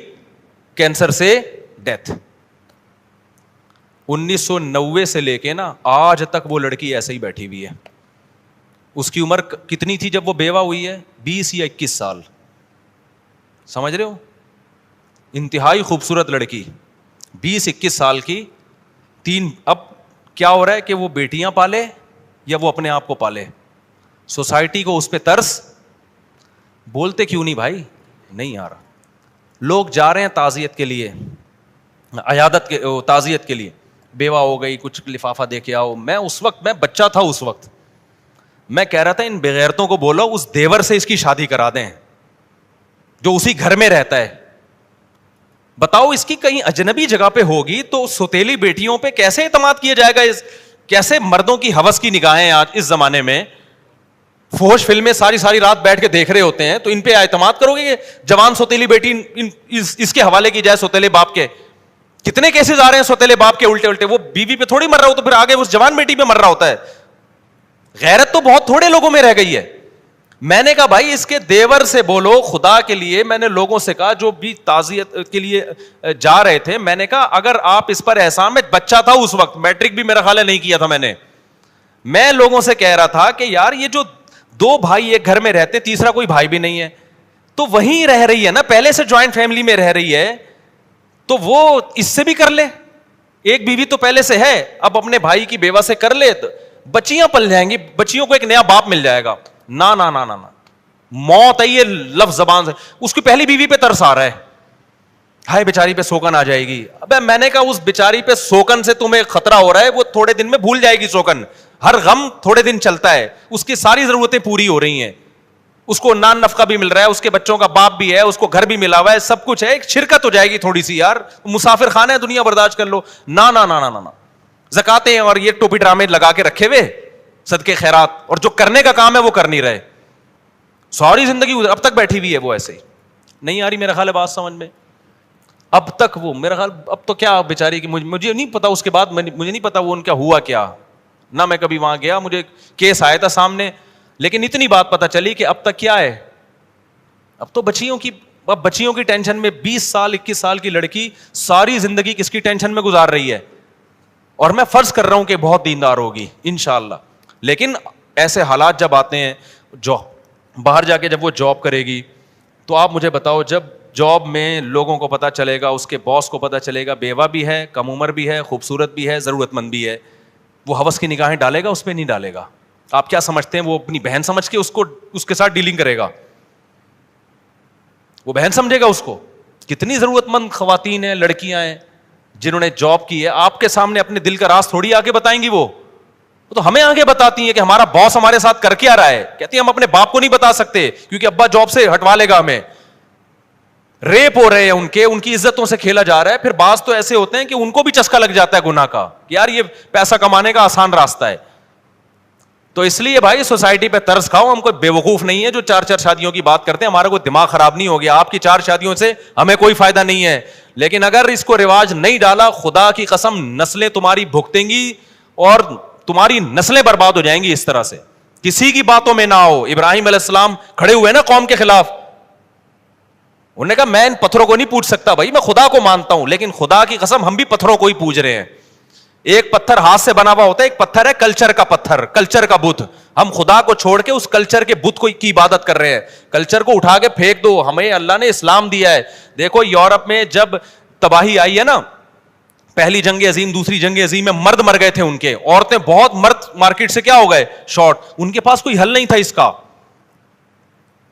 کینسر سے ڈیتھ. 1990 سے لے کے نا آج تک وہ لڑکی ایسے ہی بیٹھی ہوئی ہے. اس کی عمر کتنی تھی جب وہ بیوہ ہوئی ہے؟ 20 یا 21 سال. سمجھ رہے ہو؟ انتہائی خوبصورت لڑکی, 20-21 سال کی. 3 اب کیا ہو رہا ہے کہ وہ بیٹیاں پالے یا وہ اپنے آپ کو پالے. سوسائٹی کو اس پہ ترس. بولتے کیوں نہیں بھائی؟ نہیں آ رہا. لوگ جا رہے ہیں تعزیت کے لیے, عیادت کے تعزیت کے لیے, بیوہ ہو گئی, کچھ لفافہ دے کے آؤ. میں اس وقت میں بچہ تھا, اس وقت میں کہہ رہا تھا ان بغیرتوں کو بولو اس دیور سے اس کی شادی کرا دیں جو اسی گھر میں رہتا ہے. بتاؤ اس کی کہیں اجنبی جگہ پہ ہوگی تو سوتیلی بیٹیوں پہ کیسے اعتماد کیا جائے گا؟ کیسے مردوں کی ہوس کی نگاہیں آج اس زمانے میں, فوش فلمیں ساری رات بیٹھ کے دیکھ رہے ہوتے ہیں, تو ان پہ اعتماد کرو گے کہ جوان سوتیلی بیٹی اس کے حوالے کی جائے سوتیلے باپ کے؟ کتنے کیسز آ رہے ہیں سوتیلے باپ کے الٹے, وہ بیوی پہ تھوڑی مر رہا ہو تو پھر آگے اس جوان بیٹی پہ مر رہا ہوتا ہے. غیرت تو بہت تھوڑے لوگوں میں رہ گئی ہے. میں نے کہا بھائی اس کے دیور سے بولو خدا کے لیے. میں نے لوگوں سے کہا جو بھی تعزیت کے لیے جا رہے تھے, میں نے کہا اگر آپ اس پر احسان, میں بچہ تھا اس وقت, میٹرک بھی میرا خیال ہے نہیں کیا تھا میں لوگوں سے کہہ رہا تھا کہ یار یہ جو 2 بھائی ایک گھر میں رہتے, تیسرا کوئی بھائی بھی نہیں ہے, تو وہیں رہ رہی ہے نا, پہلے سے جوائنٹ فیملی میں رہ رہی ہے, تو وہ اس سے بھی کر لے. ایک بیوی تو پہلے سے ہے, اب اپنے بھائی کی بیوہ سے کر لے, بچیاں پل جائیں گی, بچیوں کو ایک نیا باپ مل جائے گا. نا نا نا نا نا, موت ہے یہ لفظ زبان سے. اس کی پہلی بیوی پہ ترس آ رہا ہے, ہائے بیچاری پہ سوکن آ جائے گی. ابے میں نے کہا اس بیچاری پہ سوکن سے تمہیں خطرہ ہو رہا ہے, وہ تھوڑے دن میں بھول جائے گی سوکن. ہر غم تھوڑے دن چلتا ہے, اس کی ساری ضرورتیں پوری ہو رہی ہیں, اس کو نان نفقہ بھی مل رہا ہے, اس کے بچوں کا باپ بھی ہے, اس کو گھر بھی ملا ہوا ہے, سب کچھ ہے, ایک شرکت ہو جائے گی تھوڑی سی. یار مسافر خانہ ہے دنیا, برداشت کر لو. نا نا نا نا نا, زکاتیں اور یہ ٹوپی ڈرامے لگا کے رکھے ہوئے, صدقے خیرات, اور جو کرنے کا کام ہے وہ کر نہیں رہے. ساری زندگی اب تک بیٹھی ہوئی ہے وہ ایسے ہی. نہیں آ رہی میرا خیال ہے بات سمجھ میں؟ اب تک وہ میرا خیال, اب تو کیا بیچاری کی, مجھے نہیں پتا اس کے بعد, مجھے نہیں پتا وہ ان کا ہوا کیا, نہ میں کبھی وہاں گیا, مجھے کیس آیا تھا سامنے, لیکن اتنی بات پتہ چلی کہ اب تک کیا ہے, اب تو بچیوں کی ٹینشن میں 20 سال 21 سال کی لڑکی ساری زندگی کس کی ٹینشن میں گزار رہی ہے, اور میں فرض کر رہا ہوں کہ بہت دیندار ہوگی انشاءاللہ. لیکن ایسے حالات جب آتے ہیں, جو باہر جا کے جب وہ جاب کرے گی, تو آپ مجھے بتاؤ, جب جاب میں لوگوں کو پتہ چلے گا, اس کے باس کو پتہ چلے گا بیوہ بھی ہے, کم عمر بھی ہے, خوبصورت بھی ہے, ضرورت مند بھی ہے, وہ ہوس کی نگاہیں ڈالے گا, اس پہ نہیں ڈالے گا. آپ کیا سمجھتے ہیں وہ اپنی بہن سمجھ کے اس کے ساتھ ڈیلنگ کرے گا؟ وہ بہن سمجھے گا اس کو؟ کتنی ضرورت مند خواتین ہیں, لڑکیاں ہیں جنہوں نے جاب کی ہے, آپ کے سامنے اپنے دل کا راز تھوڑی آگے بتائیں گی. وہ تو ہمیں آگے بتاتی ہیں کہ ہمارا باس ہمارے ساتھ کر کے آ رہا ہے. کہتی ہیں ہم اپنے باپ کو نہیں بتا سکتے کیونکہ ابا جاب سے ہٹوا لے گا ہمیں. ریپ ہو رہے ہیں ان کی عزتوں سے کھیلا جا رہا ہے. پھر بعض تو ایسے ہوتے ہیں کہ ان کو بھی چسکا لگ جاتا ہے گناہ کا, کہ یار یہ پیسہ کمانے کا آسان راستہ ہے. تو اس لیے بھائی سوسائٹی پہ ترس کھاؤ. ہم کوئی بے وقوف نہیں ہے جو 4 شادیوں کی بات کرتے ہیں. ہمارا کوئی دماغ خراب نہیں ہو گیا. آپ کی 4 شادیوں سے ہمیں کوئی فائدہ نہیں ہے, لیکن اگر اس کو رواج نہیں ڈالا, خدا کی قسم نسلیں تمہاری بھگتیں گی اور تمہاری نسلیں برباد ہو جائیں گی. اس طرح سے کسی کی باتوں میں نہ ہو. ابراہیم علیہ السلام کھڑے ہوئے نا قوم کے خلاف, انہوں نے کہا میں ان پتھروں کو نہیں پوچھ سکتا, بھائی میں خدا کو مانتا ہوں, لیکن خدا کی قسم ہم بھی پتھروں کو ہی پوج رہے ہیں. ایک پتھر ہاتھ سے بنا ہوا ہوتا ہے, ایک پتھر ہے کلچر کا پتھر, کلچر کا بت. ہم خدا کو چھوڑ کے اس کلچر کے بت کی عبادت کر رہے ہیں. کلچر کو اٹھا کے پھینک دو, ہمیں اللہ نے اسلام دیا ہے. دیکھو یورپ میں جب تباہی آئی ہے نا, پہلی جنگ عظیم, دوسری جنگ عظیم میں مرد مر گئے تھے ان کے, عورتیں بہت مرد مارکیٹ سے کیا ہو گئے شارٹ. ان کے پاس کوئی حل نہیں تھا اس کا,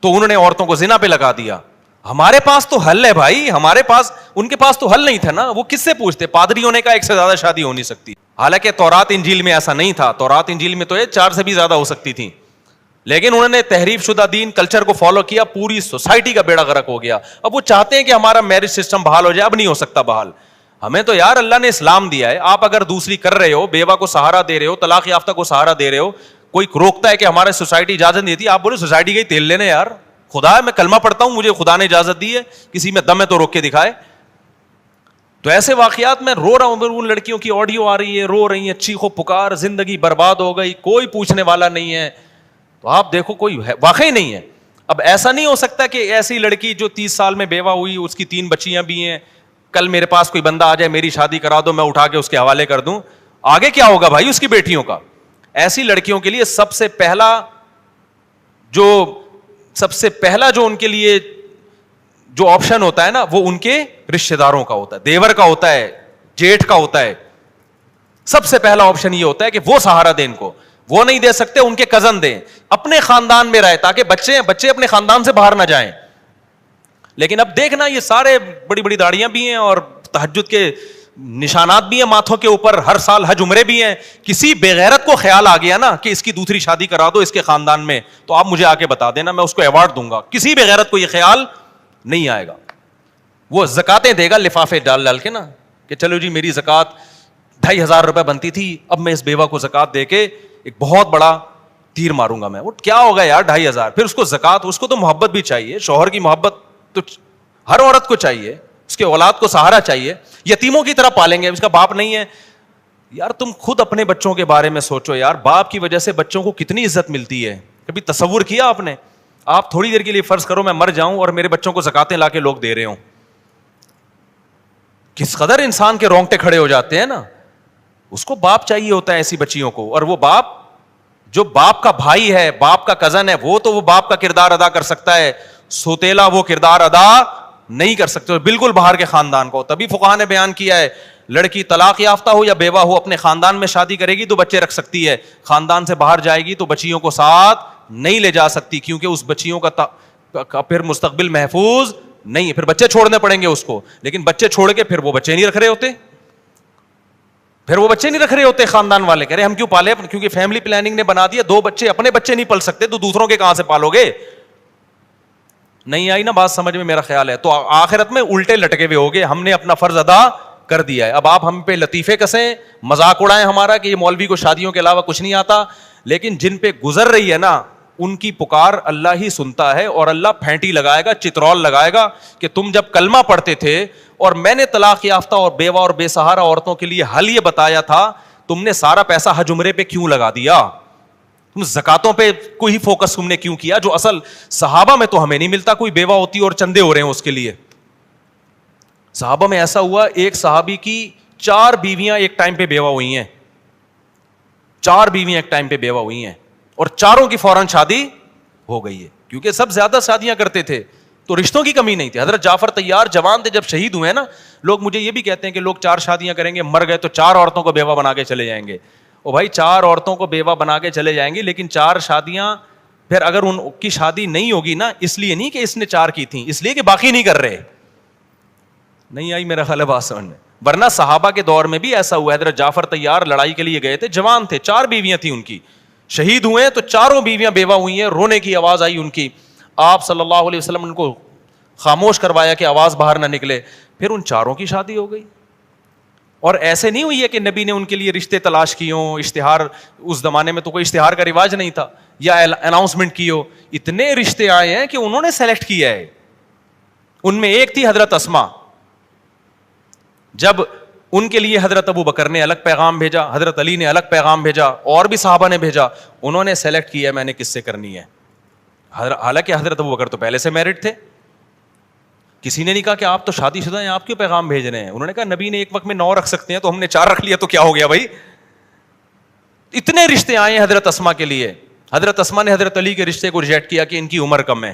تو انہوں نے عورتوں کو زنا پہ لگا دیا. ہمارے پاس تو حل ہے بھائی, ہمارے پاس, ان کے پاس تو حل نہیں تھا نا. وہ کس سے پوچھتے؟ پادریوں نے کہا 1 سے زیادہ شادی ہو نہیں سکتی. حالانکہ تورات انجیل میں ایسا نہیں تھا. تورات انجیل میں تو یہ 4 سے بھی زیادہ ہو سکتی تھیں, لیکن انہوں نے تحریف شدہ دین کلچر کو فالو کیا, پوری سوسائٹی کا بیڑا غرق ہو گیا. اب وہ چاہتے ہیں کہ ہمارا میرج سسٹم بحال ہو جائے, اب نہیں ہو سکتا بحال. ہمیں تو یار اللہ نے اسلام دیا ہے. آپ اگر دوسری کر رہے ہو, بیوہ کو سہارا دے رہے ہو, طلاق یافتہ کو سہارا دے رہے ہو, کوئی روکتا ہے کہ ہمارے سوسائٹی اجازت دیتی ہے, آپ بولے سوسائٹی کا ہی تیل لینے یار. خدا ہے, میں کلمہ پڑھتا ہوں, مجھے خدا نے اجازت دی ہے, کسی میں دم ہے تو روک کے دکھائے. تو ایسے واقعات میں رو رہا ہوں. ان لڑکیوں کی آڈیو آ رہی ہے, رو رہی ہیں, چیخو پکار, زندگی برباد ہو گئی, کوئی پوچھنے والا نہیں ہے. تو آپ دیکھو کوئی واقعی نہیں ہے. اب ایسا نہیں ہو سکتا کہ ایسی لڑکی جو 30 سال میں بیوہ ہوئی, اس کی 3 بچیاں بھی ہیں, کل میرے پاس کوئی بندہ آ جائے, میری شادی کرا دو, میں اٹھا کے اس کے حوالے کر دوں. آگے کیا ہوگا بھائی اس کی بیٹیوں کا؟ ایسی لڑکیوں کے لیے سب سے پہلا جو ان کے لیے جو آپشن ہوتا ہے نا, وہ ان کے رشتہ داروں کا ہوتا ہے, دیور کا ہوتا ہے, جیٹھ کا ہوتا ہے. سب سے پہلا آپشن یہ ہوتا ہے کہ وہ سہارا دیں ان کو. وہ نہیں دے سکتے, ان کے کزن دیں, اپنے خاندان میں رہے, تاکہ بچے اپنے خاندان سے باہر نہ جائیں. لیکن اب دیکھنا, یہ سارے بڑی بڑی داڑیاں بھی ہیں اور تہجد کے نشانات بھی ہیں ماتھوں کے اوپر, ہر سال حج عمرے بھی ہیں. کسی بےغیرت کو خیال آ گیا نا کہ اس کی دوسری شادی کرا دو اس کے خاندان میں, تو آپ مجھے آ کے بتا دینا, میں اس کو ایوارڈ دوں گا. کسی بےغیرت کو یہ خیال نہیں آئے گا. وہ زکاتیں دے گا لفافے ڈال کے نا, کہ چلو جی میری زکات 2,500 روپے بنتی تھی, اب میں اس بیوہ کو زکات دے کے ایک بہت بڑا تیر ماروں گا میں. وہ کیا ہوگا یار 2,500. پھر اس کو زکات, اس کو تو محبت بھی چاہیے, شوہر کی محبت تو ہر عورت کو چاہیے, اس کے اولاد کو سہارا چاہیے. یتیموں کی طرح پالیں گے, اس کا باپ نہیں ہے یار. تم خود اپنے بچوں کے بارے میں سوچو یار, باپ کی وجہ سے بچوں کو کتنی عزت ملتی ہے. کبھی تصور کیا آپ نے؟ آپ تھوڑی دیر کے لیے فرض کرو میں مر جاؤں اور میرے بچوں کو زکاتیں لا کے لوگ دے رہے ہوں, کس قدر انسان کے رونگٹے کھڑے ہو جاتے ہیں نا. اس کو باپ چاہیے ہوتا ہے ایسی بچیوں کو, اور وہ باپ جو باپ کا بھائی ہے, باپ کا کزن ہے, وہ تو وہ باپ کا کردار ادا کر سکتا ہے, سوتیلا وہ کردار ادا نہیں کر سکتے, بالکل باہر کے خاندان کو. تبھی فقہا نے بیان کیا ہے, لڑکی طلاق یافتہ ہو یا بیوہ ہو, اپنے خاندان میں شادی کرے گی تو بچے رکھ سکتی ہے, خاندان سے باہر جائے گی تو بچیوں کو ساتھ نہیں لے جا سکتی, کیونکہ اس بچیوں کا پھر مستقبل محفوظ نہیں ہے. پھر بچے چھوڑنے پڑیں گے اس کو, لیکن بچے چھوڑ کے پھر وہ بچے نہیں رکھ رہے ہوتے, خاندان والے کہہ رہے ہم کیوں پالے, کیونکہ فیملی پلاننگ نے بنا دیا 2 بچے, اپنے بچے نہیں پل سکتے تو دوسروں کے کہاں سے پالو گے. نہیں آئی نا بات سمجھ میں, میرا خیال ہے. تو آخرت میں الٹے لٹکے ہوئے ہوگے, ہم نے اپنا فرض ادا کر دیا ہے. اب آپ ہم پہ لطیفے کسیں, مذاق اڑائیں ہمارا کہ یہ مولوی کو شادیوں کے علاوہ کچھ نہیں آتا, لیکن جن پہ گزر رہی ہے نا, ان کی پکار اللہ ہی سنتا ہے, اور اللہ پھینٹی لگائے گا, چترول لگائے گا کہ تم جب کلمہ پڑھتے تھے اور میں نے طلاق یافتہ اور بیوہ اور بے سہارا عورتوں کے لیے حل یہ بتایا تھا, تم نے سارا پیسہ حج عمرے پہ کیوں لگا دیا؟ تم زکاتوں پہ کوئی فوکس تم نے کیوں کیا؟ جو اصل صحابہ میں تو ہمیں نہیں ملتا، کوئی بیوہ ہوتی اور چندے ہو رہے ہیں اس کے لیے. صحابہ میں ایسا ہوا ایک صحابی کی 4 بیویاں ایک ٹائم پہ بیوہ ہوئی ہیں، 4 بیویاں ایک ٹائم پہ بیوہ ہوئی ہیں اور چاروں کی فوراً شادی ہو گئی ہے، کیونکہ سب زیادہ شادیاں کرتے تھے تو رشتوں کی کمی نہیں تھی. حضرت جعفر طیار جوان تھے جب شہید ہوئے نا. لوگ مجھے یہ بھی کہتے ہیں کہ لوگ 4 شادیاں کریں گے، مر گئے تو 4 عورتوں کو بیوہ بنا کے چلے جائیں گے. او بھائی 4 عورتوں کو بیوہ بنا کے چلے جائیں گے، لیکن 4 شادیاں پھر اگر ان کی شادی نہیں ہوگی نا، اس لیے نہیں کہ اس نے 4 کی تھیں، اس لیے کہ باقی نہیں کر رہے. نہیں آئی میرا خیال ہے بات سمجھ میں؟ ورنہ صحابہ کے دور میں بھی ایسا ہوا. حضرت جعفر طیار لڑائی کے لیے گئے تھے، جوان تھے، 4 بیویاں تھیں ان کی، شہید ہوئے تو 4 بیویاں بیوہ ہوئی ہیں. رونے کی آواز آئی ان کی، آپ صلی اللہ علیہ وسلم نے ان کو خاموش کروایا کہ آواز باہر نہ نکلے. پھر ان 4 کی شادی ہو گئی. اور ایسے نہیں ہوئی ہے کہ نبی نے ان کے لیے رشتے تلاش کیے ہوں، اشتہار، اس زمانے میں تو کوئی اشتہار کا رواج نہیں تھا، یا اناؤنسمنٹ کی ہو. اتنے رشتے آئے ہیں کہ انہوں نے سلیکٹ کیا ہے. ان میں ایک تھی حضرت اسما. جب ان کے لیے حضرت ابو بکر نے الگ پیغام بھیجا، حضرت علی نے الگ پیغام بھیجا، اور بھی صحابہ نے بھیجا، انہوں نے سلیکٹ کیا میں نے کس سے کرنی ہے. حالانکہ حضرت ابو بکر تو پہلے سے میرڈ تھے. کسی نے نہیں کہا کہ آپ تو شادی شدہ ہیں، آپ کیوں پیغام بھیج رہے ہیں؟ انہوں نے کہا نبی نے ایک وقت میں 9 رکھ سکتے ہیں تو ہم نے 4 رکھ لیا تو کیا ہو گیا بھائی. اتنے رشتے آئے ہیں حضرت اسما کے لیے. حضرت اسما نے حضرت علی کے رشتے کو ریجیکٹ کیا کہ ان کی عمر کم ہے.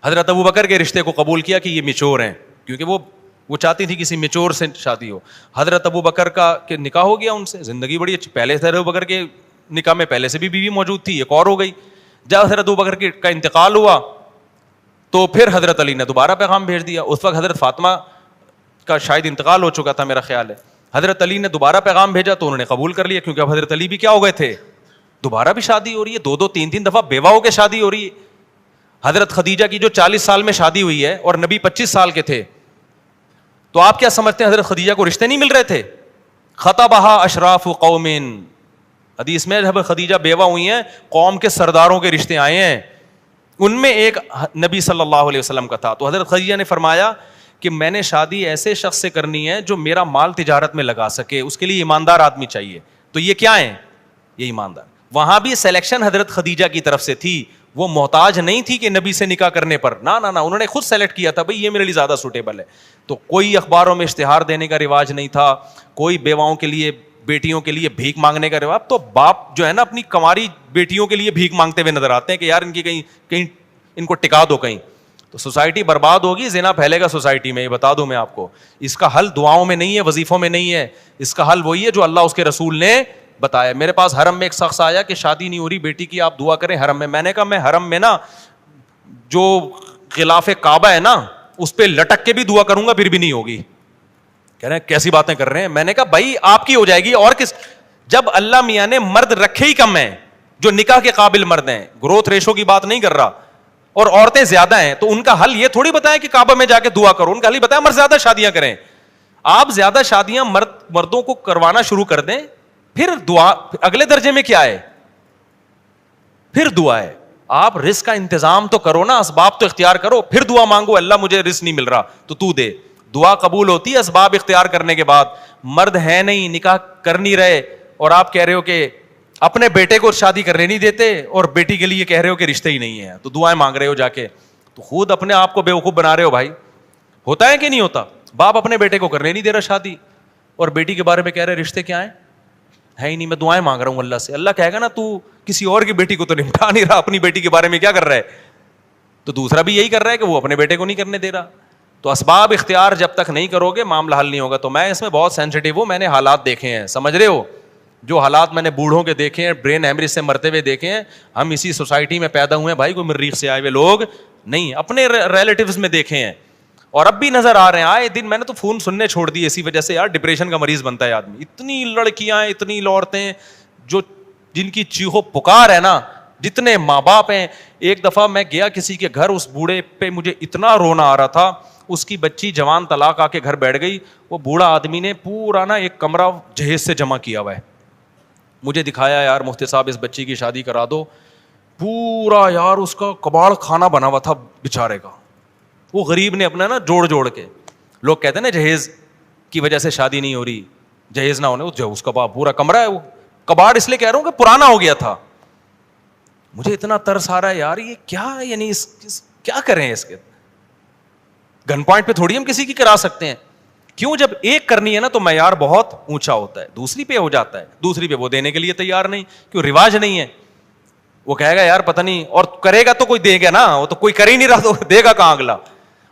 حضرت ابو بکر کے رشتے کو قبول کیا کہ یہ میچور ہیں، کیونکہ وہ چاہتی تھی کسی میچور سے شادی ہو. حضرت ابو بکر کا کہ نکاح ہو گیا ان سے، زندگی بڑی اچھی. پہلے حضرت ابو بکر کے نکاح میں پہلے سے بھی بیوی موجود تھی، ایک اور ہو گئی. جب حضرت ابو بکر کا انتقال ہوا تو پھر حضرت علی نے دوبارہ پیغام بھیج دیا. اس وقت حضرت فاطمہ کا شاید انتقال ہو چکا تھا میرا خیال ہے. حضرت علی نے دوبارہ پیغام بھیجا تو انہوں نے قبول کر لیا، کیونکہ اب حضرت علی بھی کیا ہو گئے تھے، دوبارہ بھی شادی ہو رہی ہے. 2 3 دفعہ بیوہ ہو کے شادی ہو رہی ہے. حضرت خدیجہ کی جو 40 سال میں شادی ہوئی ہے اور نبی 25 سال کے تھے، تو آپ کیا سمجھتے ہیں حضرت خدیجہ کو رشتے نہیں مل رہے تھے؟ خطبہا اشراف قوم، حدیث میں جب خدیجہ بیوہ ہوئی ہیں قوم کے سرداروں کے رشتے آئے ہیں. ان میں ایک نبی صلی اللہ علیہ وسلم کا تھا. تو حضرت خدیجہ نے فرمایا کہ میں نے شادی ایسے شخص سے کرنی ہے جو میرا مال تجارت میں لگا سکے، اس کے لیے ایماندار آدمی چاہیے. تو یہ کیا ہیں؟ یہ ایماندار. وہاں بھی سلیکشن حضرت خدیجہ کی طرف سے تھی، وہ محتاج نہیں تھی کہ نبی سے نکاح کرنے پر، نہ انہوں نے خود سلیکٹ کیا تھا بھائی یہ میرے لیے زیادہ سوٹیبل ہے. تو کوئی اخباروں میں اشتہار دینے کا رواج نہیں تھا، کوئی بیواؤں کے لیے، بیٹیوں کے لیے بھیک مانگنے کا رواج. تو باپ جو ہے نا اپنی کنواری بیٹیوں کے لیے بھیک مانگتے ہوئے نظر آتے ہیں کہ یار ان کی کہیں ان کو ٹکا دو کہیں. تو سوسائٹی برباد ہوگی، زنا پھیلے گا سوسائٹی میں. یہ بتا دوں میں آپ کو، اس کا حل دعاؤں میں نہیں ہے، وظیفوں میں نہیں ہے. اس کا حل وہی ہے جو اللہ اس کے رسول نے بتایا. میرے پاس حرم میں ایک شخص آیا کہ شادی نہیں ہو رہی بیٹی کی، آپ دعا کریں حرم میں. میں نے کہا میں حرم میں نا جو غلاف کعبہ ہے نا اس پہ لٹک کے بھی دعا کروں گا پھر بھی نہیں ہوگی. کہہ رہے ہیں کیسی باتیں کر رہے ہیں. میں نے کہا بھائی آپ کی ہو جائے گی اور کس. جب اللہ میاں نے مرد رکھے ہی کم ہیں جو نکاح کے قابل مرد ہیں، گروتھ ریشو کی بات نہیں کر رہا، اور عورتیں زیادہ ہیں، تو ان کا حل یہ تھوڑی بتایا کہ کعبہ میں جا کے دعا کرو. ان کا حل بتایا مرد زیادہ شادیاں کریں. آپ زیادہ شادیاں مردوں کو کروانا شروع کر دیں، پھر دعا اگلے درجے میں کیا ہے؟ پھر دعا ہے. آپ رزق کا انتظام تو کرو نا، اسباب تو اختیار کرو، پھر دعا مانگو اللہ مجھے رزق نہیں مل رہا تو دے. دعا قبول ہوتی ہے اسباب اختیار کرنے کے بعد. مرد ہے نہیں، نکاح کر نہیں رہے، اور آپ کہہ رہے ہو کہ اپنے بیٹے کو شادی کرنے نہیں دیتے اور بیٹی کے لیے کہہ رہے ہو کہ رشتے ہی نہیں ہیں، تو دعائیں مانگ رہے ہو جا کے، تو خود اپنے آپ کو بیوقوف بنا رہے ہو بھائی. ہوتا ہے کہ نہیں ہوتا؟ باپ اپنے بیٹے کو کرنے نہیں دے رہا شادی، اور بیٹی کے بارے میں کہہ رہے رشتے کیا ہیں، ہے ہی نہیں، میں دعائیں مانگ رہا ہوں اللہ سے. اللہ کہے گا نا تو کسی اور کی بیٹی کو تو نمٹا نہیں رہا، اپنی بیٹی کے بارے میں کیا کر رہا ہے؟ تو دوسرا بھی یہی کر رہا ہے کہ وہ اپنے بیٹے کو نہیں کرنے دے رہا. تو اسباب اختیار جب تک نہیں کرو گے معاملہ حل نہیں ہوگا. تو میں اس میں بہت سینسٹیو ہوں، میں نے حالات دیکھے ہیں، سمجھ رہے ہو، جو حالات میں نے بوڑھوں کے دیکھے ہیں، برین ہیمریج سے مرتے ہوئے دیکھے ہیں. ہم اسی سوسائٹی میں پیدا ہوئے ہیں بھائی، کوئی مریخ سے آئے ہوئے لوگ نہیں، اپنے ریلیٹیوز میں دیکھے ہیں اور اب بھی نظر آ رہے ہیں. آئے دن میں نے تو فون سننے چھوڑ دی اسی وجہ سے، یار ڈپریشن کا مریض بنتا ہے آدمی. اتنی لڑکیاں، اتنی عورتیں جو جن کی چیخو پکار ہے نا، جتنے ماں باپ ہیں. ایک دفعہ میں گیا کسی کے گھر، اس بوڑھے پہ مجھے اتنا رونا آ رہا تھا. اس کی بچی جوان طلاق آ کے گھر بیٹھ گئی. وہ بوڑھا آدمی نے پورا نا ایک کمرہ جہیز سے جمع کیا ہوا ہے. مجھے دکھایا یار مفتی صاحب اس بچی کی شادی کرا دو. پورا یار اس کا کباڑ کھانا بنا ہوا تھا بیچارے کا. وہ غریب نے اپنا نا جوڑ کے، لوگ کہتے ہیں نا جہیز کی وجہ سے شادی نہیں ہو رہی، جہیز نہ ہونے, جو اس کا پورا کمرہ ہے وہ کباڑ اس لیے کہہ رہا ہوں کہ پرانا ہو گیا تھا. مجھے اتنا ترس آ رہا ہے یار, یہ کیا یعنی کیا کریں اس کے, گن پوائنٹ پہ تھوڑی ہم کسی کی کرا سکتے ہیں. کیوں, جب ایک کرنی ہے نا تو معیار بہت اونچا ہوتا ہے, دوسری پہ ہو جاتا ہے, دوسری پہ وہ دینے کے لیے تیار نہیں, کیوں, رواج نہیں ہے. وہ کہے گا یار پتہ نہیں, اور کرے گا تو کوئی دے گا نا, وہ تو کوئی کر ہی نہیں رہا تو دے گا کہاں اگلا.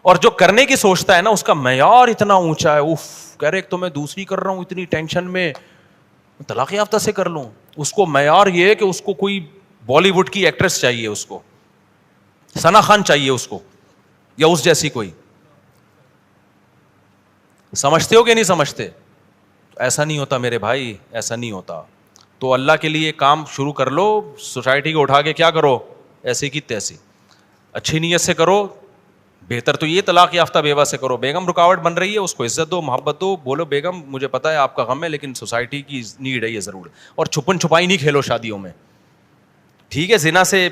اور جو کرنے کی سوچتا ہے نا اس کا معیار اتنا اونچا ہے, اف کہہ رہے ایک تو میں دوسری کر رہا ہوں اتنی ٹینشن میں, طلاق یافتہ سے کر لوں. اس کو معیار یہ ہے کہ اس کو کوئی بالی ووڈ کی ایکٹریس چاہیے, اس کو ثنا خان چاہیے اس کو, یا اس جیسی کوئی. سمجھتے ہو کہ نہیں سمجھتے؟ ایسا نہیں ہوتا میرے بھائی, ایسا نہیں ہوتا. تو اللہ کے لیے کام شروع کر لو, سوسائٹی کو اٹھا کے کیا کرو, ایسی کی تیسی, اچھی نیت سے کرو. بہتر تو یہ طلاق یافتہ بیوہ سے کرو, بیگم رکاوٹ بن رہی ہے اس کو عزت دو, محبت دو, بولو بیگم مجھے پتا ہے آپ کا غم ہے لیکن سوسائٹی کی نیڈ ہے یہ ضرور. اور چھپن چھپائی نہیں کھیلو شادیوں میں, ٹھیک ہے, زنا سے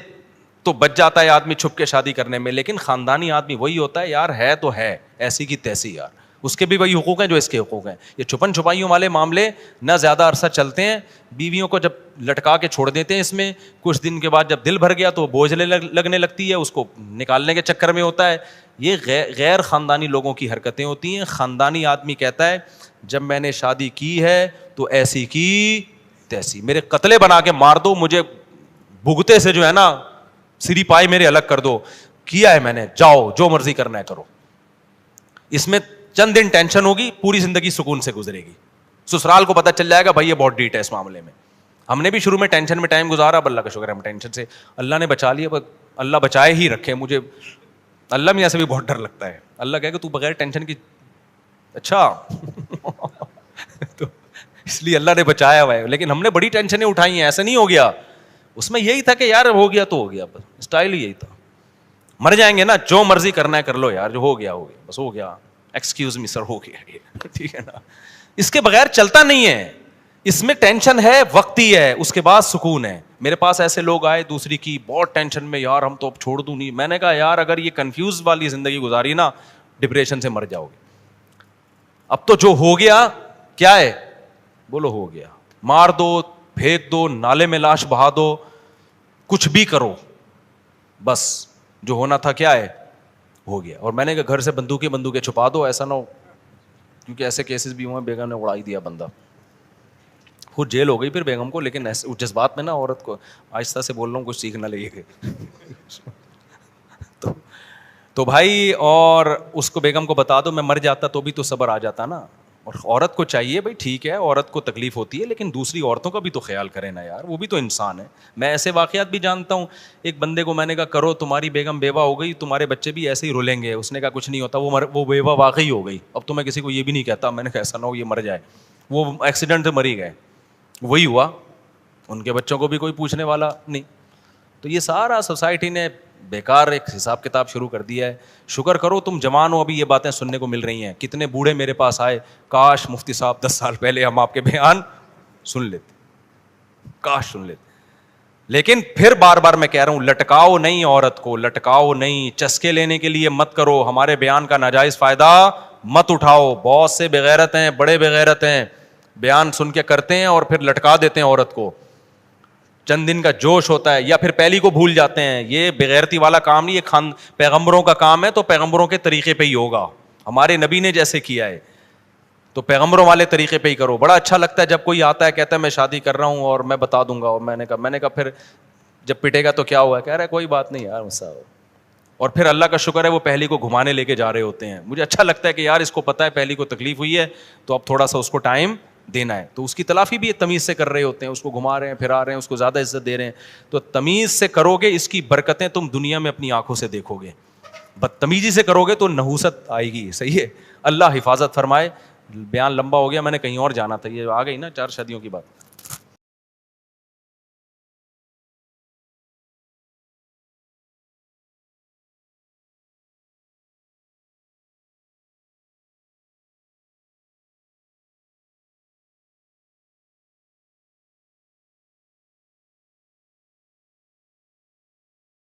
تو بچ جاتا ہے آدمی چھپ کے شادی کرنے میں, لیکن خاندانی آدمی وہی ہوتا ہے یار, ہے تو ہے ایسی کی تیسی یار, اس کے بھی وہی حقوق ہیں جو اس کے حقوق ہیں. یہ چھپن چھپائیوں والے معاملے نہ زیادہ عرصہ چلتے ہیں, بیویوں کو جب لٹکا کے چھوڑ دیتے ہیں اس میں, کچھ دن کے بعد جب دل بھر گیا تو بوجھ لگنے لگتی ہے, اس کو نکالنے کے چکر میں ہوتا ہے. یہ غیر خاندانی لوگوں کی حرکتیں ہوتی ہیں. خاندانی آدمی کہتا ہے جب میں نے شادی کی ہے تو ایسی کی تیسی, میرے قتلے بنا کے مار دو, مجھے بھگتے سے جو ہے نا سری پائی میرے الگ کر دو, کیا ہے میں نے, جاؤ جو مرضی کرنا ہے کرو. اس میں چند دن ٹینشن ہوگی, پوری زندگی سکون سے گزرے گی. سسرال کو پتہ چل جائے گا بھائی یہ بہت ڈیٹ ہے اس معاملے میں. ہم نے بھی شروع میں ٹینشن میں ٹائم گزارا, اب اللہ کا شکر ہے ہم ٹینشن سے اللہ نے بچا لیا. اللہ بچائے ہی رکھے, مجھے اللہ میاں سے بھی بہت ڈر لگتا ہے. اللہ کہے کہ تو بغیر ٹینشن کی, اچھا تو اس لیے اللہ نے بچایا ہوا ہے. لیکن ہم نے بڑی ٹینشنیں اٹھائی ہیں, ایسا نہیں ہو گیا. اس میں یہی تھا کہ یار ہو گیا تو ہو گیا, بس اسٹائل ہی یہی تھا. مر جائیں گے نا, جو مرضی کرنا ہے کر لو یار, جو ہو گیا ہو گیا, بس ہو گیا, ایکسکیوز می سر ہو گیا یہ, ٹھیک ہے نا. اس کے بغیر چلتا نہیں ہے. اس میں ٹینشن ہے وقتی ہے, اس کے بعد سکون ہے. میرے پاس ایسے لوگ آئے دوسری کی بہت ٹینشن میں, یار ہم تو اب چھوڑ دوں نہیں. میں نے کہا یار اگر یہ کنفیوز والی زندگی گزاری نا, ڈپریشن سے مر جاؤ گے. اب تو جو ہو گیا کیا ہے, بولو ہو گیا, مار دو, پھینک دو, نالے میں لاش بہا دو, کچھ بھی کرو, بس جو ہونا تھا کیا ہے ہو گیا. اور میں نے کہا گھر سے بندوقیں چھپا دو, ایسا نہ ہو, کیونکہ ایسے کیسز بھی ہوئے بیگم نے اڑائی دیا بندہ, خود جیل ہو گئی پھر بیگم کو. لیکن جذبات میں نا عورت کو آہستہ سے بول رہا ہوں, کچھ سیکھ نہ لگے گا. تو بھائی, اور اس کو بیگم کو بتا دو, میں مر جاتا تو بھی تو صبر آ جاتا نا. اور عورت کو چاہیے بھائی, ٹھیک ہے عورت کو تکلیف ہوتی ہے لیکن دوسری عورتوں کا بھی تو خیال کرے نا یار, وہ بھی تو انسان ہے. میں ایسے واقعات بھی جانتا ہوں. ایک بندے کو میں نے کہا کرو, تمہاری بیگم بیوہ ہو گئی, تمہارے بچے بھی ایسے ہی رولیں گے. اس نے کہا کچھ نہیں ہوتا, وہ بیوہ واقعی ہو گئی. اب تو میں کسی کو یہ بھی نہیں کہتا, میں نے کہا ایسا نہ ہو یہ مر جائے, وہ ایکسیڈنٹ سے مری گئے, وہی ہوا, ان کے بچوں کو بھی کوئی پوچھنے والا نہیں. تو یہ سارا سوسائٹی نے بیکار ایک حساب کتاب شروع کر دیا ہے. شکر کرو تم جوان ہو, ابھی یہ باتیں سننے کو مل رہی ہیں. کتنے بوڑھے میرے پاس آئے, کاش مفتی صاحب 10 سال پہلے ہم آپ کے بیان سن لیتے, کاش سن لیتے. لیکن پھر بار بار میں کہہ رہا ہوں, لٹکاؤ نہیں عورت کو, لٹکاؤ نہیں, چسکے لینے کے لیے مت کرو, ہمارے بیان کا ناجائز فائدہ مت اٹھاؤ. بہت سے بغیرت ہیں, بڑے بغیرت ہیں, بیان سن کے کرتے ہیں اور پھر لٹکا دیتے ہیں عورت کو. چند دن کا جوش ہوتا ہے یا پھر پہلی کو بھول جاتے ہیں. یہ بغیرتی والا کام نہیں, یہ پیغمبروں کا کام ہے, تو پیغمبروں کے طریقے پہ ہی ہوگا. ہمارے نبی نے جیسے کیا ہے تو پیغمبروں والے طریقے پہ ہی کرو. بڑا اچھا لگتا ہے جب کوئی آتا ہے کہتا ہے میں شادی کر رہا ہوں اور میں بتا دوں گا, اور میں نے کہا پھر جب پٹے گا تو کیا ہوا, کہہ رہا ہے کوئی بات نہیں یار مسا. اور پھر اللہ کا شکر ہے وہ پہلی کو گھمانے لے کے جا رہے ہوتے ہیں. مجھے اچھا لگتا ہے کہ یار اس کو پتہ ہے پہلی کو تکلیف ہوئی ہے تو اب تھوڑا سا اس کو ٹائم دینا ہے, تو اس کی تلافی بھی تمیز سے کر رہے ہوتے ہیں, اس کو گھما رہے ہیں, پھرا رہے ہیں, اس کو زیادہ عزت دے رہے ہیں. تو تمیز سے کرو گے, اس کی برکتیں تم دنیا میں اپنی آنکھوں سے دیکھو گے. بدتمیزی سے کرو گے تو نحوست آئے گی. صحیح ہے, اللہ حفاظت فرمائے. بیان لمبا ہو گیا, میں نے کہیں اور جانا تھا, یہ آ گئی نا 4 شادیوں کی بات.